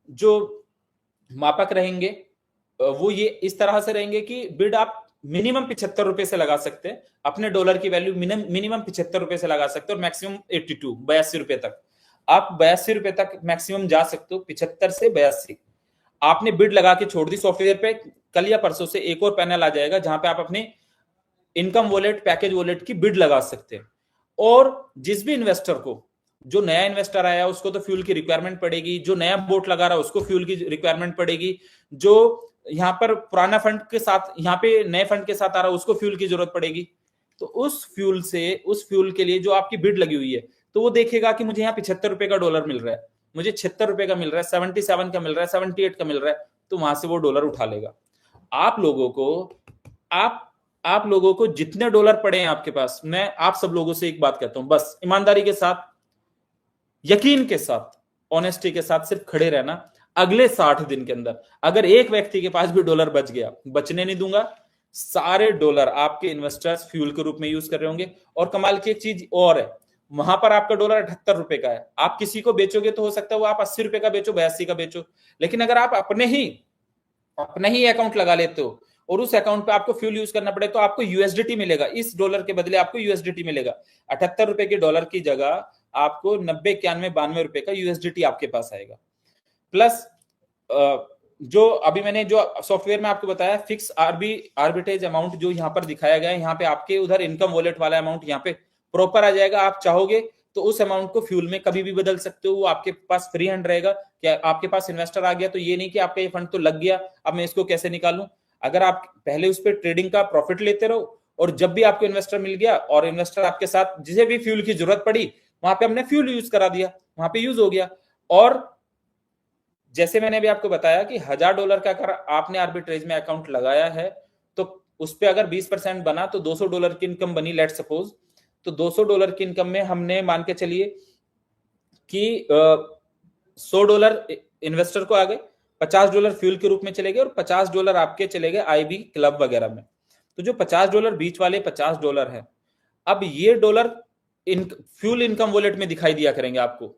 जो मापक रहेंगे वो ये इस तरह से रहेंगे कि बिड आप मिनिमम 75 रुपए से लगा सकते हैं, अपने डॉलर की वैल्यू मिनिमम 75 रुपए से लगा सकते हो, और मैक्सिमम 82 रुपए तक आप 82 रुपए तक मैक्सिमम जा सकते हो, 75 से 82। आपने बिड लगा के छोड़ दी, सॉफ्टवेयर पे कल या परसों से एक और पैनल आ जाएगा जहां पे आप अपने इनकम वॉलेट, पैकेज वॉलेट की बिड लगा सकते हैं। और जिस भी इन्वेस्टर को, जो नया इन्वेस्टर आया उसको तो फ्यूल की रिक्वायरमेंट पड़ेगी, जो नया बोट लगा रहा है उसको फ्यूल की रिक्वायरमेंट पड़ेगी, जो यहाँ पर पुराना फंड के साथ, यहाँ पे नए फंड के साथ आ रहा है उसको फ्यूल की जरूरत पड़ेगी। तो उस फ्यूल के लिए जो आपकी बिड लगी हुई है, तो वो देखेगा कि मुझे यहाँ 75 रुपए का डॉलर मिल रहा है, मुझे 76 रुपए का मिल रहा है, 77 का मिल रहा है, 78 का मिल रहा है, तो वहां से वो डॉलर उठा लेगा। आप लोगों को जितने डॉलर पड़े हैं आपके पास, मैं आप सब लोगों से एक बात कहता हूं, बस ईमानदारी के साथ, यकीन के साथ, ऑनेस्टी के साथ सिर्फ खड़े रहना। अगले 60 दिन के अंदर अगर एक व्यक्ति के पास भी डॉलर बच गया, बचने नहीं दूंगा, सारे डॉलर आपके इन्वेस्टर्स फ्यूल के रूप में यूज कर रहे होंगे। और कमाल की एक चीज और है, वहां पर आपका डॉलर 78 रुपए का है, आप किसी को बेचोगे तो हो सकता है वो आप 80 रुपए का बेचो, 82 का बेचो। लेकिन अगर आप अपने ही अकाउंट लगा लेते हो और उस अकाउंट पे आपको फ्यूल यूज करना पड़े तो आपको यूएसडीटी मिलेगा, इस डॉलर के बदले आपको यूएसडीटी मिलेगा। 78 रुपए के डॉलर की जगह आपको 90, 91, 92 रुपए का यूएसडीटी आपके पास आएगा। प्लस जो अभी मैंने जो सॉफ्टवेयर में आपको बताया, फिक्स आर्बिट्रेज अमाउंट जो यहाँ पर दिखाया गया है, यहाँ पे आपके उधर इनकम वॉलेट वाला अमाउंट यहाँ पे प्रॉपर आ जाएगा। आप चाहोगे तो उस अमाउंट को फ्यूल में कभी भी बदल सकते हो, वो आपके पास फ्री हैंड रहेगा। क्या आपके पास इन्वेस्टर आ गया तो ये नहीं कि आपका ये फंड तो लग गया, अब मैं इसको कैसे निकालूं। अगर आप पहले उस पर ट्रेडिंग का प्रॉफिट लेते रहो, और जब भी आपको इन्वेस्टर मिल गया और इन्वेस्टर आपके साथ जिसे भी फ्यूल की जरूरत पड़ी वहां पे हमने फ्यूल यूज करा दिया, वहां पे यूज हो गया। और जैसे मैंने भी आपको बताया कि $1000 का अगर आपने आर्बिट्रेज में अकाउंट लगाया है तो उस पर अगर 20% बना तो $200 की इनकम बनी, लेट सपोज। तो $200 की इनकम में हमने मान के चलिए कि $100 इन्वेस्टर को आ गए, $50 फ्यूल के रूप में चले गए और $50 आपके चले गए आईबी क्लब वगैरह में। तो जो $50 बीच वाले $50 है, अब ये डॉलर फ्यूल इनकम वॉलेट में दिखाई दिया करेंगे आपको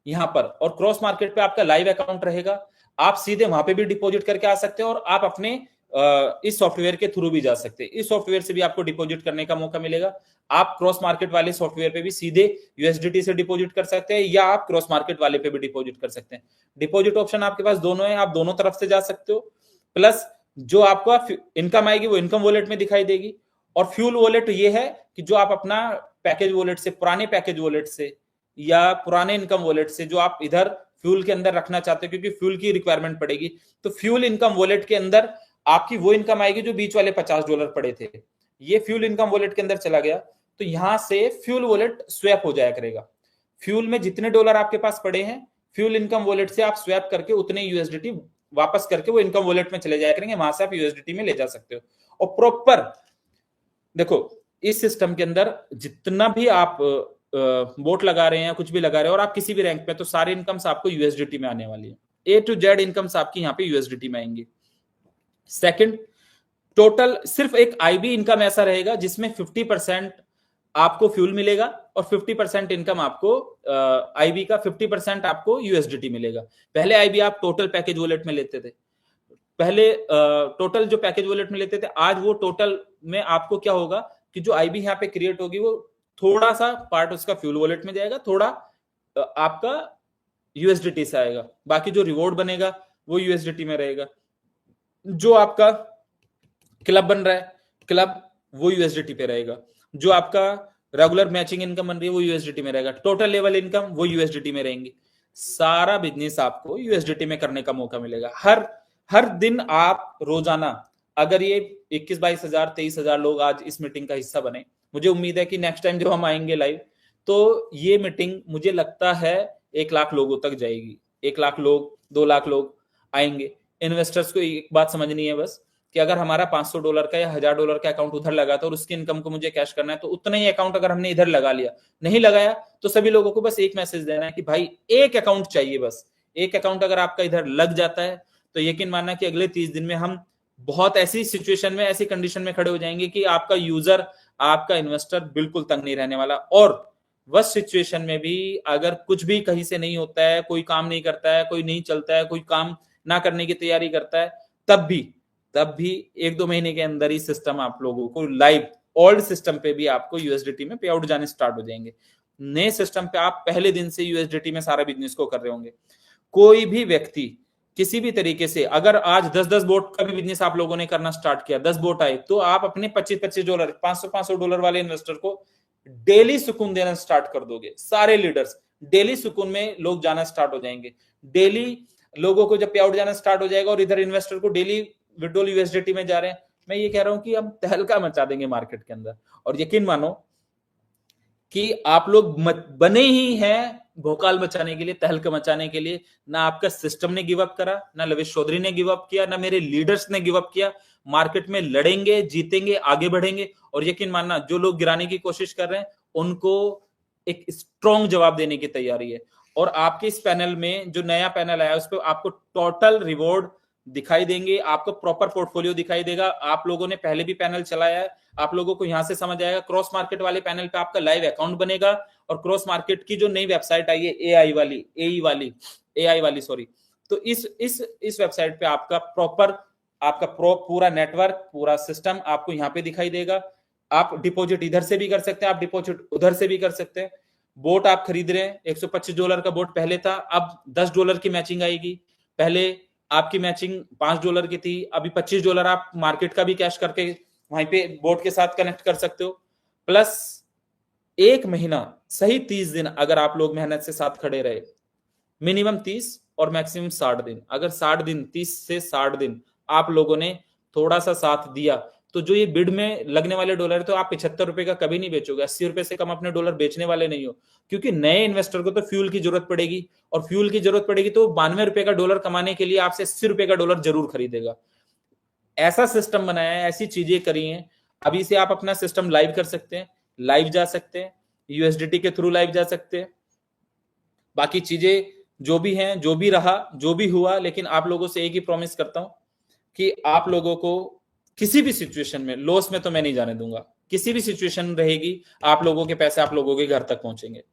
यहां पर, और क्रॉस मार्केट पे आपका लाइव अकाउंट रहेगा, आप सीधे वहां पे भी डिपॉजिट करके आ सकते हो और आप अपने इस सॉफ्टवेयर के थ्रू भी जा सकते हैं। इस सॉफ्टवेयर से भी आपको डिपॉजिट करने का मौका मिलेगा। आप क्रॉस मार्केट वाले सॉफ्टवेयर पे भी सीधे यूएसडीटी से डिपॉजिट कर सकते हैं या आप क्रॉस मार्केट वाले पे भी डिपॉजिट कर सकते हैं। डिपॉजिट ऑप्शन आपके पास दोनों है, आप दोनों तरफ से जा सकते हो। प्लस जो आपका इनकम आएगी वो इनकम वॉलेट में दिखाई देगी, और फ्यूल वॉलेट ये है कि जो आप अपना पैकेज वॉलेट से, पुराने पैकेज वॉलेट से या पुराने इनकम वॉलेट से जो आप इधर फ्यूल के अंदर रखना चाहते हो, क्योंकि फ्यूल की रिक्वायरमेंट पड़ेगी, तो फ्यूल इनकम वॉलेट के अंदर आपकी वो इनकम आएगी जो बीच वाले $50 पड़े थे, ये फ्यूल इनकम वॉलेट के अंदर चला गया। तो यहां से फ्यूल वॉलेट स्वैप हो जाया करेगा। फ्यूल में जितने डॉलर आपके पास पड़े हैं, फ्यूल इनकम वॉलेट से आप स्वैप करके उतने यूएसडीटी वापस करके वो इनकम वॉलेट में चले जाया करेंगे, वहां से आप यूएसडीटी में ले जा सकते हो। और प्रॉपर देखो, इस सिस्टम के अंदर जितना भी आप वोट लगा रहे हैं, कुछ भी लगा रहे हैं, और आप किसी भी रैंक पे, तो सारे इनकम्स आपको यूएसडीटी में आने वाली है। ए टू जेड इनकम्स आपकी यहाँ पे यूएसडीटी में आएंगी। सेकंड, टोटल सिर्फ एक आईबी इनकम ऐसा रहेगा जिसमें 50% आपको फ्यूल मिलेगा और 50% इनकम आपको आईबी का 50% आपको यूएसडीटी मिलेगा। पहले आईबी आप टोटल पैकेज वॉलेट में लेते थे, पहले टोटल जो पैकेज वॉलेट में लेते थे, आज वो टोटल में आपको क्या होगा कि जो आईबी यहाँ पे क्रिएट होगी वो थोड़ा सा पार्ट उसका फ्यूल वॉलेट में जाएगा, थोड़ा आपका यूएसडीटी से आएगा, बाकी जो रिवॉर्ड बनेगा वो यूएसडीटी में रहेगा। जो आपका क्लब बन रहा है, क्लब वो यूएसडीटी पे रहेगा। जो आपका रेगुलर मैचिंग इनकम बन रही है वो यूएसडीटी में रहेगा। टोटल लेवल इनकम वो यूएसडीटी में रहेंगी। सारा बिजनेस आपको यूएसडीटी में करने का मौका मिलेगा। हर दिन आप रोजाना, अगर ये 21-22 हजार 23 हजार लोग आज इस मीटिंग का हिस्सा बने, मुझे उम्मीद है कि नेक्स्ट टाइम जब हम आएंगे लाइव, तो ये मीटिंग मुझे लगता है 1 लाख लोगों तक जाएगी। 1 लाख लोग, 2 लाख लोग आएंगे। इन्वेस्टर्स को एक बात समझनी है बस, कि अगर हमारा $500 का या $1000 का अकाउंट उधर लगा था और उसकी इनकम को मुझे कैश करना है, तो उतना ही अकाउंट अगर हमने इधर लगा लिया, नहीं लगाया, तो सभी लोगों को बस एक मैसेज देना है कि भाई एक अकाउंट चाहिए। बस एक अकाउंट अगर आपका इधर लग जाता है, तो यकीन मानना कि अगले 30 दिन में हम बहुत ऐसी सिचुएशन में, ऐसी कंडीशन में खड़े हो जाएंगे कि आपका यूजर, आपका इन्वेस्टर बिल्कुल तंग नहीं रहने वाला। और वर्स्ट सिचुएशन में भी अगर कुछ भी कहीं से नहीं होता है, कोई काम नहीं करता है, कोई नहीं चलता है, कोई काम ना करने की तैयारी करता है, तब भी 1-2 महीने के अंदर ही सिस्टम आप लोगों को लाइव, ओल्ड सिस्टम पे भी आपको यूएसडीटी में पे आउट जाने स्टार्ट हो जाएंगे। नए सिस्टम पे आप पहले दिन से यूएसडीटी में सारा बिजनेस को कर रहे होंगे। कोई भी व्यक्ति किसी भी तरीके से, अगर आज 10-10 बोट का भी बिजनेस आप लोगों ने करना स्टार्ट किया, 10 बोट आए, तो आप अपने $25-25 $500 वाले इन्वेस्टर को डेली सुकून देना स्टार्ट कर दोगे। सारे लीडर्स डेली सुकून में लोग जाना स्टार्ट हो जाएंगे। डेली लोगों को जब पे आउट जाना स्टार्ट हो जाएगा और इधर इन्वेस्टर को डेली विड्रॉल यूएसडीटी में जा रहे हैं, मैं ये कह रहा हूं कि हम तहलका मचा देंगे मार्केट के अंदर। और यकीन मानो कि आप लोग बने ही हैं भोकाल मचाने के लिए, तहलका मचाने के लिए। ना आपका सिस्टम ने गिव अप करा, ना लवेश चौधरी ने गिव अप किया, ना मेरे लीडर्स ने गिव अप किया। मार्केट में लड़ेंगे, जीतेंगे, आगे बढ़ेंगे। और यकीन मानना, जो लोग गिराने की कोशिश कर रहे हैं उनको एक स्ट्रॉन्ग जवाब देने की तैयारी है। और आपके इस पैनल में जो नया पैनल आया, उस पर आपको टोटल रिवॉर्ड दिखाई देंगे, आपको प्रॉपर पोर्टफोलियो दिखाई देगा। आप लोगों ने पहले भी पैनल चलाया है, आप लोगों को यहां से समझ आएगा। क्रॉस मार्केट वाले पैनल पे आपका लाइव अकाउंट बनेगा, और क्रॉस मार्केट की जो नई वेबसाइट आई है एआई वाली सॉरी, तो इस वेबसाइट पे आपका प्रॉपर, आपका पूरा नेटवर्क, पूरा सिस्टम आपको यहाँ पे दिखाई देगा। आप डिपॉजिट इधर से भी कर सकते हैं, आप डिपॉजिट उधर से भी कर सकते हैं। बोट आप खरीद रहे हैं, $125 का बोट पहले था, अब $10 की मैचिंग आएगी। पहले आपकी मैचिंग $5 की थी, अभी $25 आप मार्केट का भी कैश करके वहीं पे बोट के साथ कनेक्ट कर सकते हो। प्लस 1 महीना, सही 30 दिन अगर आप लोग मेहनत से साथ खड़े रहे, मिनिमम 30 और मैक्सिमम 60 दिन, अगर 60 दिन, 30 से 60 दिन आप लोगों ने थोड़ा सा साथ दिया, तो जो ये बिड में लगने वाले डॉलर है, तो आप $75 का कभी नहीं बेचोगे। $80 से कम अपने डॉलर बेचने वाले नहीं हो, क्योंकि नए इन्वेस्टर को तो फ्यूल की जरूरत पड़ेगी, और फ्यूल की जरूरत पड़ेगी तो $92 का डॉलर कमाने के लिए आपसे $80 का डॉलर जरूर खरीदेगा। ऐसा सिस्टम बनाया है, ऐसी चीजें करी हैं। अभी से आप अपना सिस्टम लाइव कर सकते हैं, लाइव जा सकते हैं, यूएसडीटी के थ्रू लाइव जा सकते हैं। बाकी चीजें जो भी हैं, जो भी रहा, जो भी हुआ, लेकिन आप लोगों से एक ही प्रॉमिस करता हूं कि आप लोगों को किसी भी सिचुएशन में, लॉस में तो मैं नहीं जाने दूंगा। किसी भी सिचुएशन रहेगी, आप लोगों के पैसे आप लोगों के घर तक पहुंचेंगे।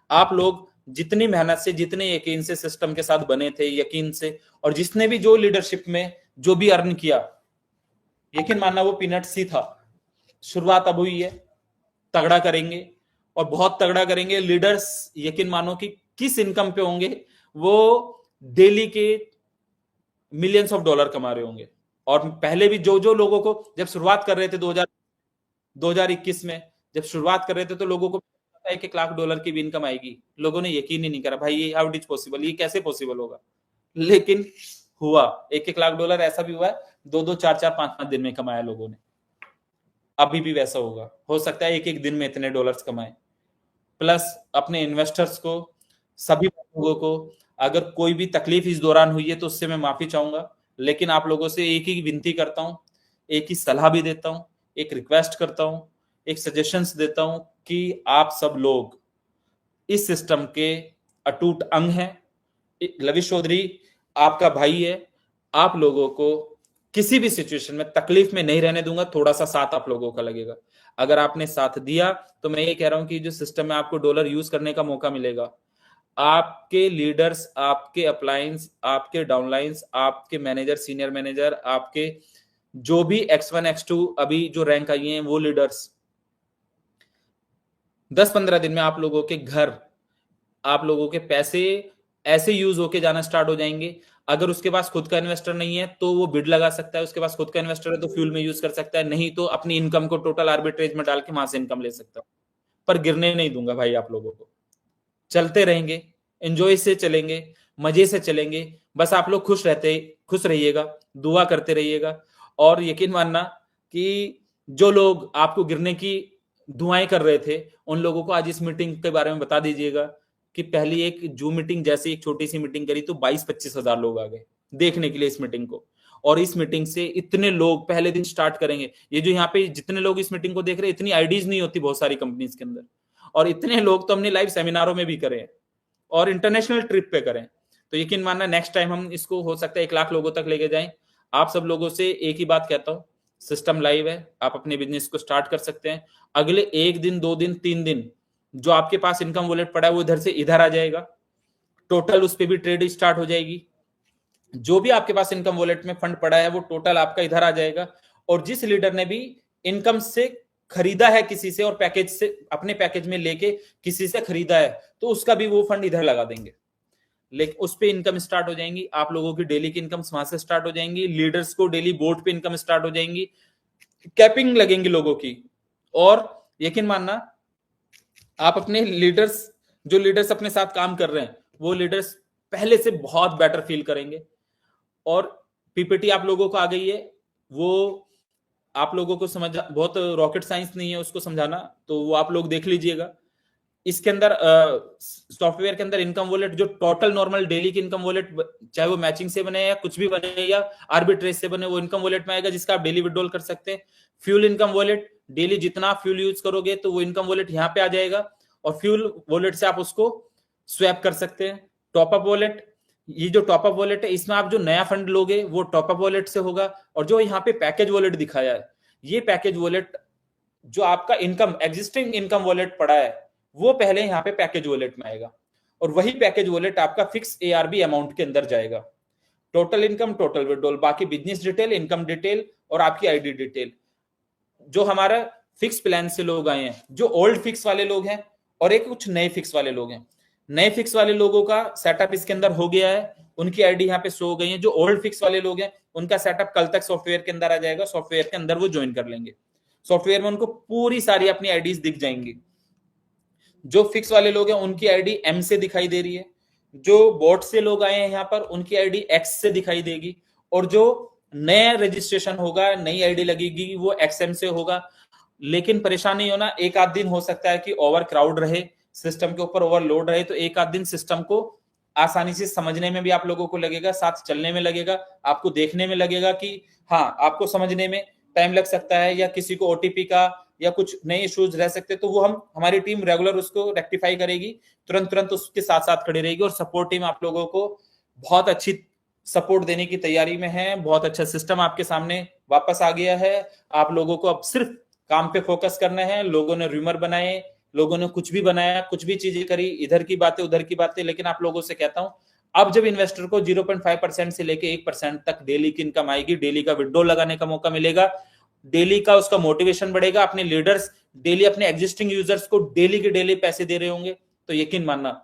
आप लोग जितनी मेहनत से, जितने यकीन से सिस्टम के साथ बने थे, यकीन से, और जिसने भी जो लीडरशिप में जो भी अर्न किया, यकीन मानना वो पीनट्स ही था। शुरुआत अब हुई है, तगड़ा करेंगे और बहुत तगड़ा करेंगे। लीडर्स यकीन मानो कि किस इनकम पे होंगे, वो डेली के मिलियंस ऑफ डॉलर कमा रहे होंगे। और पहले भी जो जो लोगों को जब शुरुआत कर रहे थे 2021 में जब शुरुआत कर रहे थे, तो लोगों को 1-1 लाख डॉलर की भी इनकम आएगी। लोगों ने यकीन ही नहीं करा, भाई ये हाउ इट इज पॉसिबल, ये कैसे पॉसिबल होगा। लेकिन हुआ। 1-1 लाख डॉलर ऐसा भी हुआ है 2-2, 4-4, 5-5 दिन में कमाया लोगों ने। अभी भी वैसा होगा, हो सकता है एक एक दिन में इतने डॉलर्स कमाए। प्लस अपने इन्वेस्टर्स को, सभी लोगों को, अगर कोई भी तकलीफ इस दौरान हुई है तो उससे मैं माफी चाहूंगा। लेकिन आप लोगों से एक ही विनती करता हूं, एक ही सलाह भी देता हूं, एक रिक्वेस्ट करता हूं, एक सजेशंस देता हूं कि आप सब लोग इस सिस्टम के अटूट अंग हैं। लविश चौधरी आपका भाई है। आप लोगों को किसी भी सिचुएशन में तकलीफ में नहीं रहने दूंगा। थोड़ा सा साथ आप लोगों का लगेगा। अगर आपने साथ दिया तो मैं ये कह रहा हूं कि जो सिस्टम में आपको डॉलर यूज करने का मौका मिलेगा, आपके लीडर्स, आपके अपलायंस, आपके डाउनलाइंस, आपके मैनेजर, सीनियर मैनेजर, आपके जो भी X1 X2 अभी जो रैंक आई हैं, वो लीडर्स 10-15 दिन में आप लोगों के घर, आप लोगों के पैसे ऐसे यूज होके जाना स्टार्ट हो जाएंगे। अगर उसके पास खुद का इन्वेस्टर नहीं है तो वो बिड लगा सकता है, उसके पास खुद का इन्वेस्टर है तो फ्यूल में यूज कर सकता है, नहीं तो अपनी इनकम को टोटल आर्बिट्रेज में डाल के वहां से इनकम ले सकता है। पर गिरने नहीं दूंगा भाई आप लोगों को। चलते रहेंगे, एंजॉय से चलेंगे, मजे से चलेंगे। बस आप लोग खुश रहिएगा, दुआ करते रहिएगा। और यकीन मानना कि जो लोग आपको गिरने की दुआएं कर रहे थे, उन लोगों को आज इस मीटिंग के बारे में बता दीजिएगा कि पहली एक जूम मीटिंग जैसी एक छोटी सी मीटिंग करी तो 22-25 हजार लोग आ गए देखने के लिए इस मीटिंग को। और इस मीटिंग से इतने लोग पहले दिन स्टार्ट करेंगे। ये जो यहाँ पे जितने लोग इस मीटिंग को देख रहे हैं, इतनी आईडीज नहीं होती बहुत सारी कंपनीज के अंदर। और इतने लोग तो हमने लाइव सेमिनारों में भी करे हैं और इंटरनेशनल ट्रिप पे करें। तो यकीन मानना नेक्स्ट टाइम हम इसको हो सकता है 1 लाख लोगों तक लेके जाएं। आप सब लोगों से एक ही बात कहता हूं, सिस्टम लाइव है, आप अपने बिजनेस को स्टार्ट कर सकते हैं। अगले 1 दिन, 2 दिन, 3 दिन जो आपके पास इनकम वॉलेट पड़ा है वो इधर से इधर आ जाएगा। टोटल उस पर भी ट्रेड स्टार्ट हो जाएगी। जो भी आपके पास इनकम वॉलेट में फंड पड़ा है वो टोटल आपका इधर आ जाएगा। और जिस लीडर ने भी इनकम से खरीदा है किसी से और पैकेज से अपने पैकेज में लेके किसी से खरीदा है, तो उसका भी वो फंड इधर लगा देंगे। लेकिन उस पे इनकम स्टार्ट हो जाएंगी। आप लोगों की डेली की इनकम वहां से स्टार्ट हो जाएंगी। लीडर्स को डेली बोर्ड पे इनकम स्टार्ट हो जाएंगी। कैपिंग लगेंगी लोगों की। और यकीन मानना, आप अपने लीडर्स, जो लीडर्स अपने साथ काम कर रहे हैं, वो लीडर्स पहले से बहुत बेटर फील करेंगे। और पीपीटी आप लोगों को आ गई है, वो आप लोगों को समझ, बहुत रॉकेट साइंस नहीं है उसको समझाना, तो वो आप लोग देख लीजिएगा। इसके अंदर सॉफ्टवेयर के अंदर इनकम वॉलेट, जो टोटल नॉर्मल डेली की इनकम वॉलेट, चाहे वो मैचिंग से बने या कुछ भी बने या आर्बिट्रेज से बने, वो इनकम वॉलेट में आएगा जिसका आप डेली विड्रॉल कर सकते हैं। फ्यूल इनकम वॉलेट, डेली जितना फ्यूल यूज करोगे तो वो इनकम वॉलेट यहाँ पे आ जाएगा और फ्यूल वॉलेट से आप उसको स्वैप कर सकते हैं। टॉपअप वॉलेट, ये जो टॉपअप वॉलेट है इसमें आप जो नया फंड लोगे वो टॉपअप वॉलेट से होगा। और जो यहाँ पे पैकेज वॉलेट दिखाया है, ये पैकेज वॉलेट जो आपका इनकम एग्जिस्टिंग इनकम वॉलेट पड़ा है वो पहले यहाँ पे पैकेज वॉलेट में आएगा। और वही पैकेज वॉलेट आपका फिक्स ARB अमाउंट के अंदर जाएगा। टोटल इनकम, टोटल विड्रॉल, बाकी बिजनेस डिटेल, इनकम डिटेल और आपकी आईडी डिटेल। जो हमारा फिक्स प्लान से लोग आए हैं, जो ओल्ड फिक्स वाले लोग हैं और एक कुछ नए फिक्स वाले लोग हैं। नए फिक्स वाले लोगों का सेटअप इसके अंदर हो गया है, उनकी आईडी यहाँ पे शो हो गई है। जो ओल्ड फिक्स वाले लोग हैं उनका सेटअप कल तक सॉफ्टवेयर के अंदर आ जाएगा। सॉफ्टवेयर के अंदर वो ज्वाइन कर लेंगे। सॉफ्टवेयर में उनको पूरी सारी अपनी आईडीज दिख जाएंगी। जो फिक्स वाले लोग हैं उनकी आईडी M से दिखाई दे रही है। जो बोट से लोग आए हैं यहाँ पर उनकी आईडी X से दिखाई देगी। और जो नया रजिस्ट्रेशन होगा, नई आईडी लगेगी, वो XM से होगा। लेकिन परेशान नहीं होना, एक आध दिन हो सकता है कि ओवर क्राउड रहे, सिस्टम के ऊपर ओवरलोड रहे, तो एक आध दिन सिस्टम को आसानी से समझने में भी आप लोगों को लगेगा, साथ चलने में लगेगा, आपको देखने में लगेगा कि हाँ, आपको समझने में टाइम लग सकता है, या किसी को OTP का या कुछ नए इश्यूज रह सकते तो वो हमारी टीम रेगुलर उसको रेक्टिफाई करेगी, तुरंत उसके साथ साथ खड़ी रहेगी। और सपोर्ट टीम आप लोगों को बहुत अच्छी सपोर्ट देने की तैयारी में है। बहुत अच्छा सिस्टम आपके सामने वापस आ गया है। आप लोगों को अब सिर्फ काम पे फोकस करना है। लोगों ने रूमर बनाए, लोगों ने कुछ भी बनाया, कुछ भी चीजें करी, इधर की बातें उधर की बातें, लेकिन आप लोगों से कहता हूं अब जब इन्वेस्टर को 0.5% से लेके 1% तक डेली की इनकम आएगी, डेली का विड्रॉ लगाने का मौका मिलेगा, डेली का उसका मोटिवेशन बढ़ेगा, अपने लीडर्स डेली अपने एग्जिस्टिंग यूजर्स को डेली के डेली पैसे दे रहे होंगे, तो यकीन मानना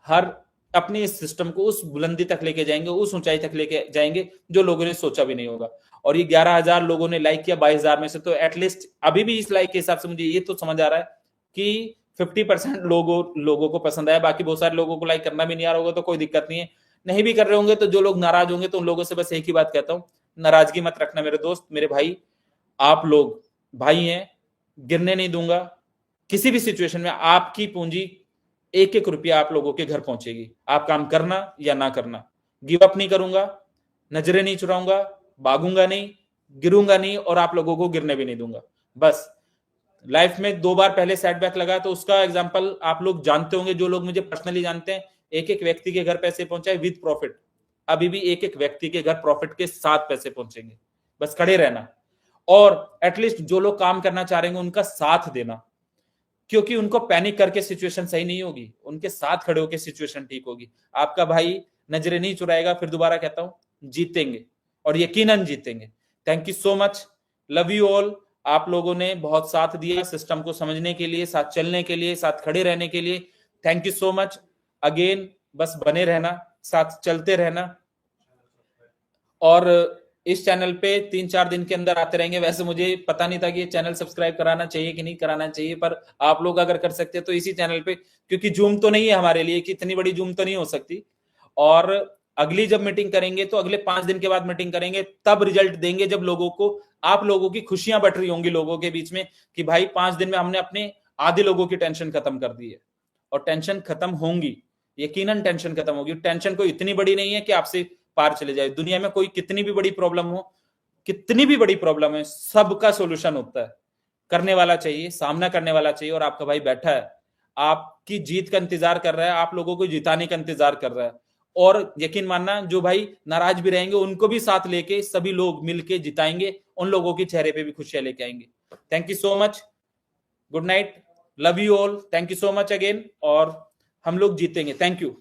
हर अपने इस सिस्टम को उस बुलंदी तक लेके जाएंगे, उस ऊंचाई तक लेके जाएंगे जो लोगों ने सोचा भी नहीं होगा। और ये 11,000 लोगों ने लाइक किया 22,000 में से, तो एटलीस्ट अभी भी इस लाइक के हिसाब से मुझे ये तो समझ आ रहा है कि 50% लोगों को पसंद आया। बाकी बहुत सारे लोगों को लाइक करना भी नहीं आ रहा होगा तो कोई दिक्कत नहीं है, नहीं भी कर रहे होंगे तो जो लोग नाराज होंगे तो उन लोगों से बस एक ही बात कहता हूं, नाराजगी मत रखना मेरे दोस्त, मेरे भाई। आप लोग भाई हैं, गिरने नहीं दूंगा किसी भी सिचुएशन में। आपकी पूंजी एक एक रुपया आप लोगों के घर पहुंचेगी। आप काम करना या ना करना, गिव अप नहीं करूंगा, नजरें नहीं चुराऊंगा, भागूंगा नहीं, गिरूंगा नहीं और आप लोगों को गिरने भी नहीं दूंगा। बस लाइफ में 2 बार पहले सेटबैक लगा तो उसका एग्जांपल आप लोग जानते होंगे, जो लोग मुझे पर्सनली जानते हैं। एक एक व्यक्ति के घर पैसे पहुंचाए विद प्रॉफिट, अभी भी एक एक व्यक्ति के घर प्रॉफिट के साथ पैसे पहुंचेंगे। बस खड़े रहना और एटलीस्ट जो लोग काम करना चाह रहे हैं उनका साथ देना, क्योंकि उनको पैनिक करके सिचुएशन सही नहीं होगी, उनके साथ खड़े होकर सिचुएशन ठीक होगी। आपका भाई नजरें नहीं चुराएगा। फिर दोबारा कहता हूं, जीतेंगे और यकीनन जीतेंगे। Thank you so much, love you all. आप लोगों ने बहुत साथ दिया सिस्टम को समझने के लिए, साथ चलने के लिए, साथ खड़े रहने के लिए। Thank you so much again. बस बने रहना, साथ चलते रहना और इस चैनल पे 3-4 दिन के अंदर आते रहेंगे। वैसे मुझे पता नहीं था कि ये चैनल सब्सक्राइब कराना चाहिए कि नहीं कराना चाहिए, पर आप लोग अगर कर सकते हैं तो इसी चैनल पे, क्योंकि जूम तो नहीं है हमारे लिए कि इतनी बड़ी जूम तो नहीं हो सकती। और अगली जब मीटिंग करेंगे तो अगले 5 दिन के बाद मीटिंग करेंगे, तब रिजल्ट देंगे जब लोगों को, आप लोगों की खुशियां बट रही होंगी लोगों के बीच में कि भाई 5 दिन में हमने अपने आधे लोगों की टेंशन खत्म कर दी है। और टेंशन खत्म होंगी, यकीनन टेंशन खत्म होगी। टेंशन कोई इतनी बड़ी नहीं है कि आपसे पार चले जाए। दुनिया में कोई कितनी भी बड़ी प्रॉब्लम हो, कितनी भी बड़ी प्रॉब्लम है, सबका सॉल्यूशन होता है। करने वाला चाहिए, सामना करने वाला चाहिए। और आपका भाई बैठा है, आपकी जीत का इंतजार कर रहा है, आप लोगों को जिताने का इंतजार कर रहा है। और यकीन मानना, जो भाई नाराज भी रहेंगे उनको भी साथ लेके सभी लोग मिलके जिताएंगे, उन लोगों के चेहरे पे भी खुशियां लेके आएंगे। Thank you so much, good night, love you all, thank you so much again. और हम लोग जीतेंगे। Thank you.